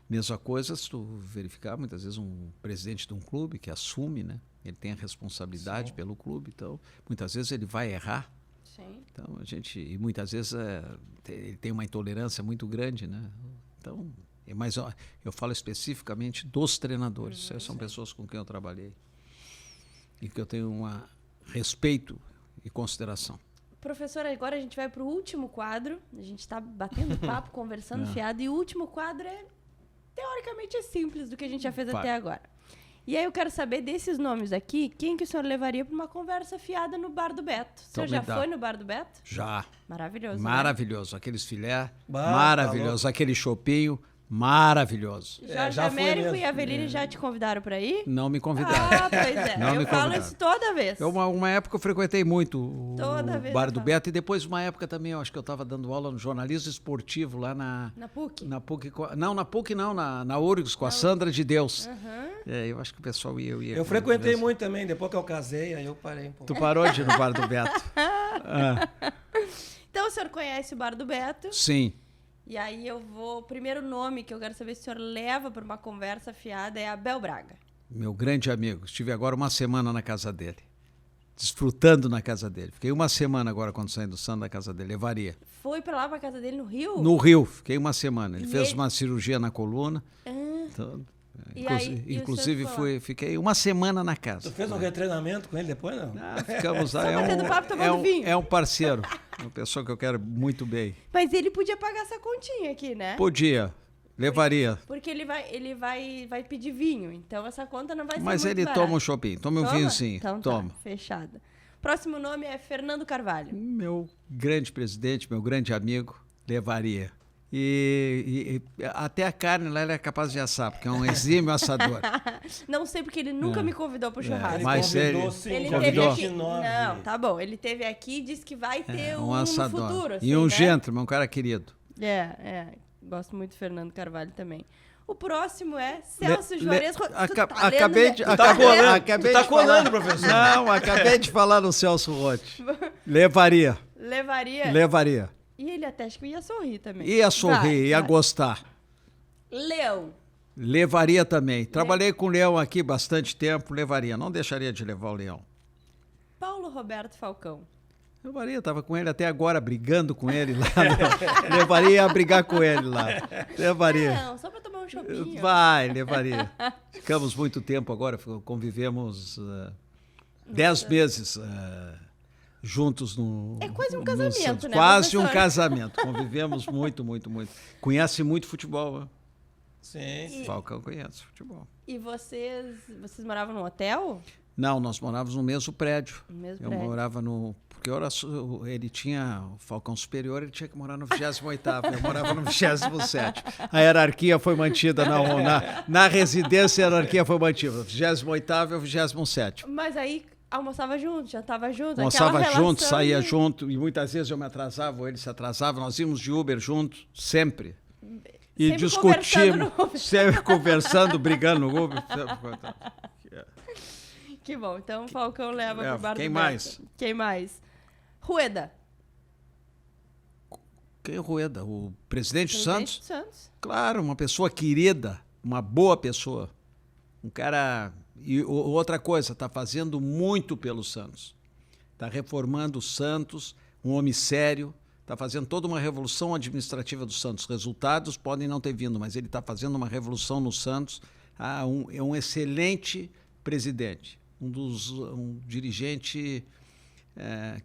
Mesma coisa, se tu verificar, muitas vezes um presidente de um clube que assume, né? Ele tem a responsabilidade pelo clube, então muitas vezes ele vai errar. Sim. Então e muitas vezes ele tem uma intolerância muito grande, né? Então, mas eu falo especificamente dos treinadores. São pessoas com quem eu trabalhei e que eu tenho um respeito e consideração. Professor, agora a gente vai para o último quadro. A gente está batendo papo, conversando fiado. E o último quadro teoricamente, é simples do que a gente já fez até agora. E aí eu quero saber desses nomes aqui, quem que o senhor levaria para uma conversa fiada no Bar do Beto? O senhor já foi no Bar do Beto? Já. Maravilhoso. Maravilhoso. Né? Aqueles filé, maravilhoso. Aquele chopinho, maravilhoso. Jorge Américo e Aveline já te convidaram para ir? Não me convidaram. Pois é. Eu falo isso toda vez. Uma época eu frequentei muito o Bar do Beto e depois uma época também, eu acho que eu estava dando aula no jornalismo esportivo lá na PUC? Na PUC. Não, na PUC não, na URGS, com a Sandra de Deus. Eu acho que o pessoal ia. Eu frequentei muito também, depois que eu casei, aí eu parei um pouco. Tu parou de ir no Bar do Beto? Então o senhor conhece o Bar do Beto? Sim. E aí o primeiro nome que eu quero saber se o senhor leva para uma conversa fiada é Abel Braga. Meu grande amigo. Estive agora uma semana na casa dele. Desfrutando na casa dele. Fiquei uma semana agora quando saí do Santo da casa dele. Levaria. Foi para lá, para casa dele no Rio? No Rio. Fiquei uma semana. Ele fez uma cirurgia na coluna. Então, inclusive fiquei uma semana na casa. Tu fez um retreinamento com ele depois, não? Ficamos lá. É um parceiro. Uma pessoa que eu quero muito bem. Mas ele podia pagar essa continha aqui, né? Podia. Levaria. Porque ele vai pedir vinho, então essa conta não vai ser Mas muito ele barata. toma um shopping, toma um vinhozinho. Então toma. tá, fechada. Próximo nome é Fernando Carvalho. Meu grande presidente, meu grande amigo, levaria. E até a carne lá ele é capaz de assar, porque é um exímio assador. Não sei porque ele nunca me convidou pro churrasco. Ele Mas convidou, ele- sim, Ele convidou. teve aqui. 29. Não, tá bom. Ele teve aqui e disse que vai ter um assador. no futuro. Assim, e um né? gentleman, um cara querido. Gosto muito do Fernando Carvalho também. O próximo é Celso Le- Juarez. le- Tu aca- tá acabei lendo, de- né? Tá colando, acabei tá de falar. colando, professor. Não, acabei de falar no Celso Rotti. Levaria. Levaria. Levaria. E ele até acho que ia sorrir também. Ia sorrir, ia vai. gostar. Leão. Levaria também. Trabalhei com o Leão aqui bastante tempo, levaria. Não deixaria de levar o Leão. Paulo Roberto Falcão. Levaria, estava com ele até agora, brigando com ele lá. Levaria a brigar com ele lá. Levaria. Não, só pra tomar um chopinho. Vai, levaria. Ficamos muito tempo agora, convivemos 10 meses juntos no. É quase um no casamento, Santos. né, Quase um professor? casamento. Convivemos muito, muito, muito. Conhece muito futebol, né? Sim. Falcão conhece futebol. E vocês moravam no hotel? Não, nós morávamos no mesmo prédio. No mesmo Eu prédio. morava no. Porque ele tinha. O Falcão Superior, ele tinha que morar no 28º. Eu morava no 27º. A hierarquia foi mantida na residência, a hierarquia foi mantida. 28º e o 27º. Mas aí almoçava junto, jantava junto. Almoçava aquela junto, relação saía de- junto. E muitas vezes eu me atrasava, ou ele se atrasava. Nós íamos de Uber juntos, sempre. E Sempre discutimos, conversando no Uber. sempre conversando, brigando no Uber. Que bom, então o Falcão leva Leva. pro bar Quem do mais? Beto. Quem mais? Rueda. Quem é o Rueda? O presidente do Presidente Santos? do Santos. Claro, uma pessoa querida, uma boa pessoa. Um cara. E outra coisa, está fazendo muito pelo Santos. Está reformando o Santos, um homem sério, está fazendo toda uma revolução administrativa do Santos. Resultados podem não ter vindo, mas ele está fazendo uma revolução no Santos. É um excelente presidente, um dirigente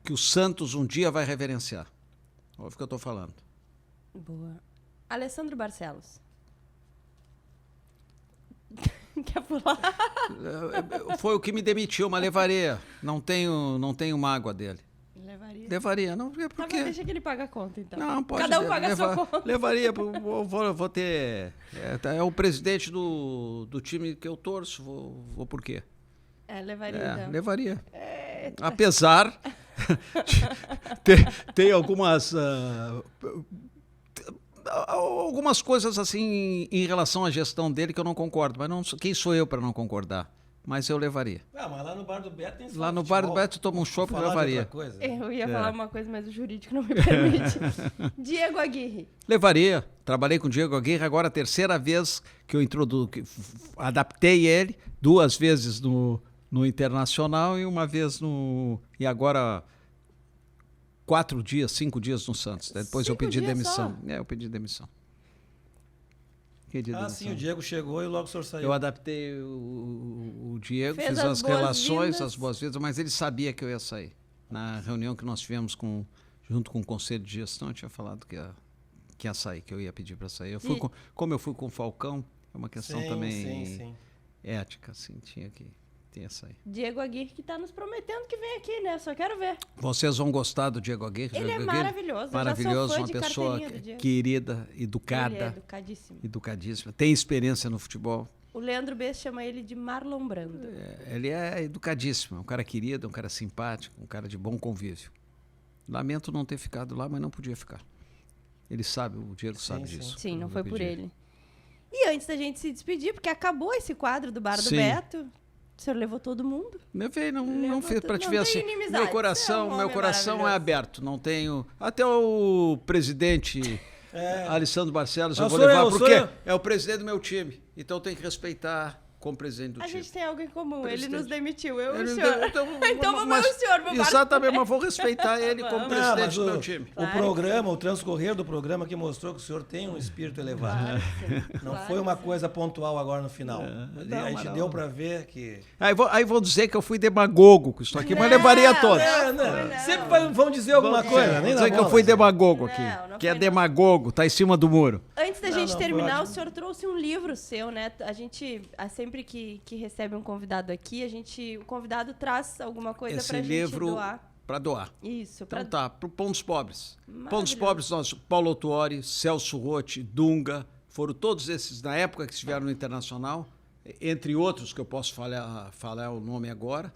que o Santos um dia vai reverenciar. Olha o que eu estou falando. Boa. Alessandro Barcelos. Quer pular? Foi o que me demitiu, mas levaria. Não tenho mágoa dele. Levaria. Levaria, não, é Tá, porque... mas deixa que ele paga a conta, então. Não, pode Cada um paga a sua conta. Levaria, vou ter... É o presidente do time que eu torço, vou por quê? Levaria, então. Levaria. Apesar de ter algumas coisas assim em relação à gestão dele que eu não concordo, mas quem sou eu para não concordar? Mas eu levaria. Ah, mas lá no bar do Beto tem Lá no bar do Beto toma um chopp e levaria. Eu ia falar uma coisa, mas o jurídico não me permite. Diego Aguirre. Levaria. Trabalhei com o Diego Aguirre, agora a terceira vez que eu adaptei ele, 2 vezes no Internacional e uma vez e agora 4 dias, 5 dias no Santos. Depois eu 5 pedi dias demissão. só? Eu pedi demissão. Sim, o Diego chegou e logo o senhor saiu. Eu adaptei o Diego, Fez fiz as as relações, boas-vindas. as boas-vindas, mas ele sabia que eu ia sair. Na reunião que nós tivemos junto com o Conselho de Gestão, eu tinha falado que ia sair, que eu ia pedir para sair. Como eu fui com o Falcão, é uma questão também ética, assim, tinha que sair. Diego Aguirre que tá nos prometendo que vem aqui, né? Só quero ver. Vocês vão gostar do Diego Aguirre? Ele é maravilhoso. Maravilhoso, eu já sou fã uma de pessoa carteirinha do Diego. querida, educada. Ele é educadíssimo. Educadíssima. Tem experiência no futebol. O Leandro Bess chama ele de Marlon Brando. Ele é educadíssimo, é um cara querido, é um cara simpático, um cara de bom convívio. Lamento não ter ficado lá, mas não podia ficar. Ele sabe, o Diego sabe disso. Sim, não Eu foi por pedi. ele. E antes da gente se despedir, porque acabou esse quadro do Bar do Sim. Beto, o senhor levou todo mundo? Levei, não Levou fez para tudo. te Não ver tem assim. inimizade, Meu você coração, é um meu homem coração é maravilhoso. aberto. Não tenho. Até o presidente Alessandro Barcelos eu Mas vou o senhor levar, o porque senhor é o presidente do meu time. Então tem que respeitar como presidente do A time. gente tem algo em comum. Presidente. Ele nos demitiu, eu e Ele o me senhor. deu- Então vamos mas- eu e o senhor pro Bar do Exatamente, Beto. mas vou respeitar ele como Vamos. presidente mas do meu time. O programa, o transcorrer do programa que mostrou que o senhor tem um espírito elevado. Claro que sim, Não claro foi uma que coisa pontual agora no final. não, A gente mas deu não. para ver que... Aí vou dizer que eu fui demagogo com isso aqui, mas Não, levaria todos. não. Sempre vão dizer alguma coisa, Vou nem dizer na que eu bola, fui assim. demagogo aqui. Não Que é foi não. demagogo, tá em cima do muro. Antes da gente gente não, terminar, pode. o senhor trouxe um livro seu, né? A gente, sempre que recebe um convidado aqui, o convidado traz alguma coisa Esse pra gente livro doar. para doar. Isso, Então tá, para o Pão dos Pobres. Pão dos Maravilhoso. Pobres, nós, Paulo Autuori, Celso Rotti, Dunga, foram todos esses, na época que estiveram no Internacional, entre outros, que eu posso falar o nome agora,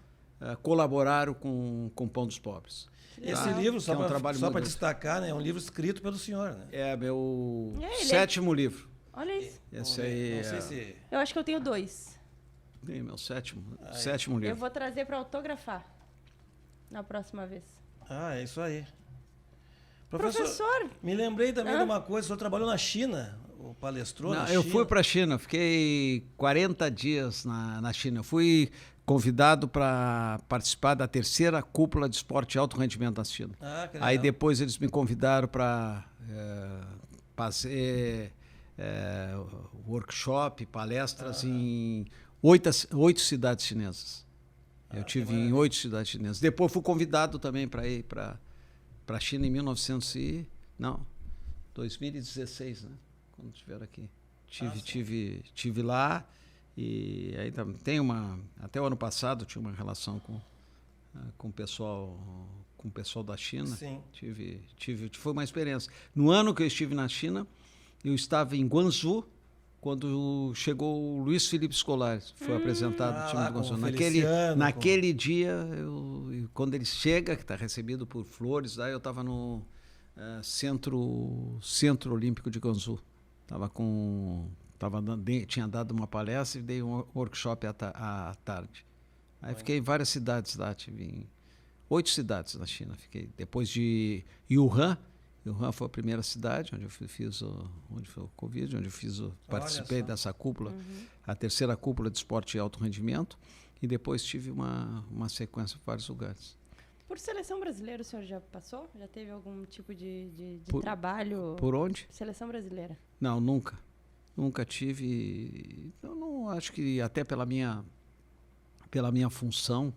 colaboraram com o Pão dos Pobres. Esse livro, Que é um trabalho só para muito- destacar, né, é um livro escrito pelo senhor, né? É meu Ele é- 7º livro. Olha isso. Esse aí Não sei é se... Eu acho que eu tenho 2. meu sétimo Eu livro. vou trazer pra autografar na próxima vez. Ah, é isso aí. Professor, Me lembrei também de uma coisa, o senhor trabalhou na China, ou palestrou Não, na eu China. fui para a China, fiquei 40 dias na China. Eu fui convidado para participar da 3ª cúpula de esporte de alto rendimento da China. Ah, que legal. Aí depois eles me convidaram para fazer workshop, palestras em 8 cidades chinesas. Eu tive em 8 cidades chinesas. Depois fui convidado também para ir para a China em 2016, né? Quando estiver aqui. Tive lá e ainda tem até o ano passado tinha uma relação com o pessoal da China. Sim. Foi uma experiência. No ano que eu estive na China, eu estava em Guangzhou quando chegou o Luiz Felipe Scolari, foi apresentado no time lá do com o Guangzhou. Feliciano, Naquele dia, quando ele chega, que está recebido por flores, daí eu estava no Centro Olímpico de Guangzhou. Tinha dado uma palestra e dei um workshop à tarde. Aí fiquei em várias cidades lá, tive em 8 cidades na China. Fiquei depois de Wuhan. Wuhan foi a primeira cidade onde eu onde foi o Covid, onde eu participei dessa cúpula, a 3ª cúpula de esporte de alto rendimento, e depois tive uma sequência em vários lugares. por seleção brasileira, o senhor já passou? Já teve algum tipo de trabalho? Por onde? Seleção brasileira. Não, nunca. Nunca tive. Eu não acho que até pela minha função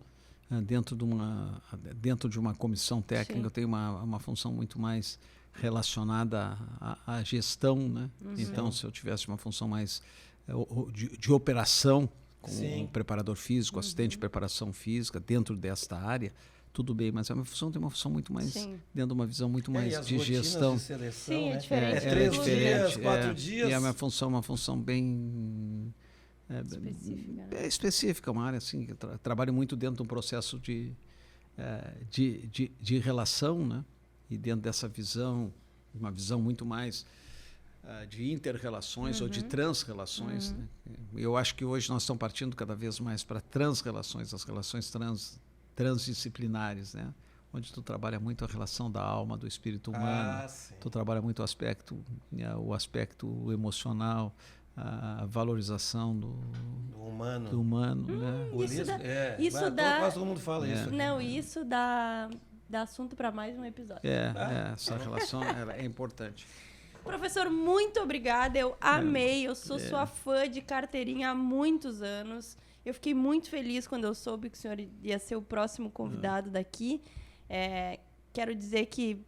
dentro de uma comissão técnica, Sim. eu tenho uma função muito mais relacionada à gestão, né? Então, se eu tivesse uma função mais de operação, como Sim. preparador físico, assistente de preparação física, dentro desta área, tudo bem, mas a minha função tem uma função muito mais, Sim. dentro de uma visão muito E mais as de rotinas gestão. de seleção, Sim, é né? diferente. É 3 dias, 4 E a dias. minha função é uma função bem Específica, né? específica, uma área assim que eu trabalho muito dentro de um processo de relação, né? E dentro dessa visão, uma visão muito mais de inter-relações ou de trans-relações. Né? Eu acho que hoje nós estamos partindo cada vez mais para trans-relações, as relações transdisciplinares, né? Onde tu trabalha muito a relação da alma, do espírito humano, Sim. tu trabalha muito o aspecto emocional, a valorização do humano, né? Quase todo mundo fala isso. aqui. Não, isso dá assunto para mais um episódio. Essa relação ela é importante. Professor, muito obrigada. Eu amei. Eu sou sua fã de carteirinha há muitos anos. Eu fiquei muito feliz quando eu soube que o senhor ia ser o próximo convidado daqui. Quero dizer que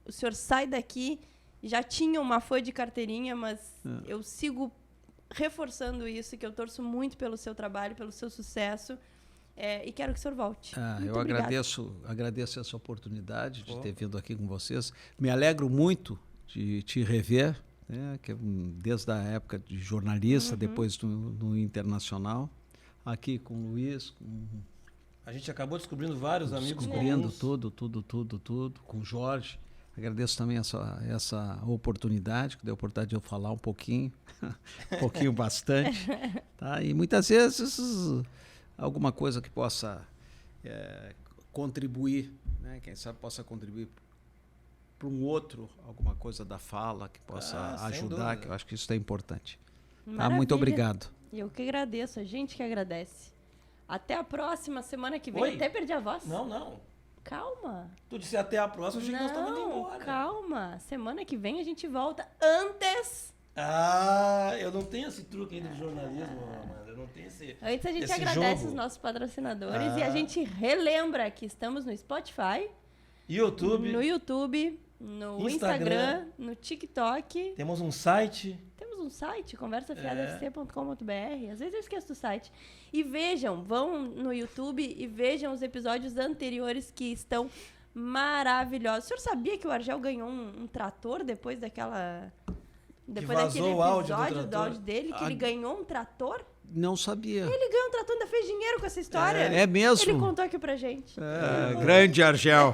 o senhor sai daqui, já tinha uma fã de carteirinha, mas eu sigo reforçando isso, que eu torço muito pelo seu trabalho, pelo seu sucesso. E quero que o senhor volte. Eu agradeço essa oportunidade de ter vindo aqui com vocês. Me alegro muito de te rever, né, que desde a época de jornalista, depois no Internacional, aqui com o Luiz, A gente acabou descobrindo vários amigos descobrindo comuns. tudo, com o Jorge. Agradeço também essa oportunidade, que deu a oportunidade de eu falar um pouquinho, bastante. Tá? E muitas vezes alguma coisa que possa contribuir, né? Quem sabe possa contribuir para um outro, alguma coisa da fala que possa sem ajudar, dúvida. que eu acho que isso é importante. Tá? Maravilha. Muito obrigado. E eu que agradeço, a gente que agradece. Até a próxima semana que vem. Oi? Até perdi a voz. Não. Calma. Tu disse até a próxima, eu achei que nós estávamos indo embora. Calma. Semana que vem a gente volta antes. Eu não tenho esse truque ainda de jornalismo, Amanda. Eu não tenho esse. Antes a gente esse agradece jogo. os nossos patrocinadores e a gente relembra que estamos no Spotify, YouTube, no YouTube, no Instagram, no TikTok. temos um site. um site, conversafiadafc.com.br. Às vezes eu esqueço do site. E vejam, vão no YouTube e vejam os episódios anteriores que estão maravilhosos. O senhor sabia que o Argel ganhou um trator depois daquela... Depois daquele vazou o áudio do episódio do trator? áudio dele, que ele ganhou um trator? Não sabia. Ele ganhou um trator, ainda fez dinheiro com essa história. É mesmo? Ele contou aqui pra gente. Grande Argel.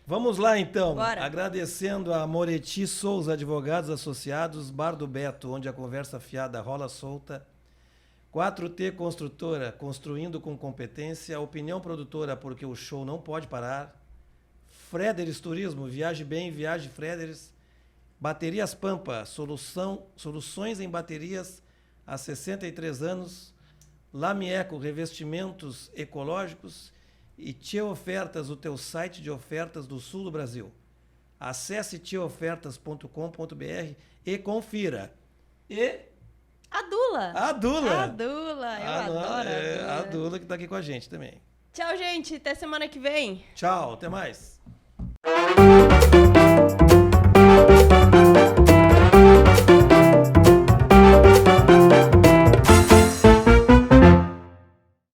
Vamos lá, então. Bora. Agradecendo a Moretti Souza Advogados Associados, Bar do Beto, onde a conversa fiada rola solta. 4T Construtora, construindo com competência. Opinião Produtora, porque o show não pode parar. Frederis Turismo, viaje bem, viaje Frederis. Baterias Pampa, soluções em baterias há 63 anos. Lamieco, revestimentos ecológicos. E Tchê Ofertas, o teu site de ofertas do sul do Brasil. Acesse tcheofertas.com.br e confira. E A Dula. a Dula. A Dula, eu adoro A a Dula. Dula que está aqui com a gente também. Tchau, gente. Até semana que vem. Tchau, até mais.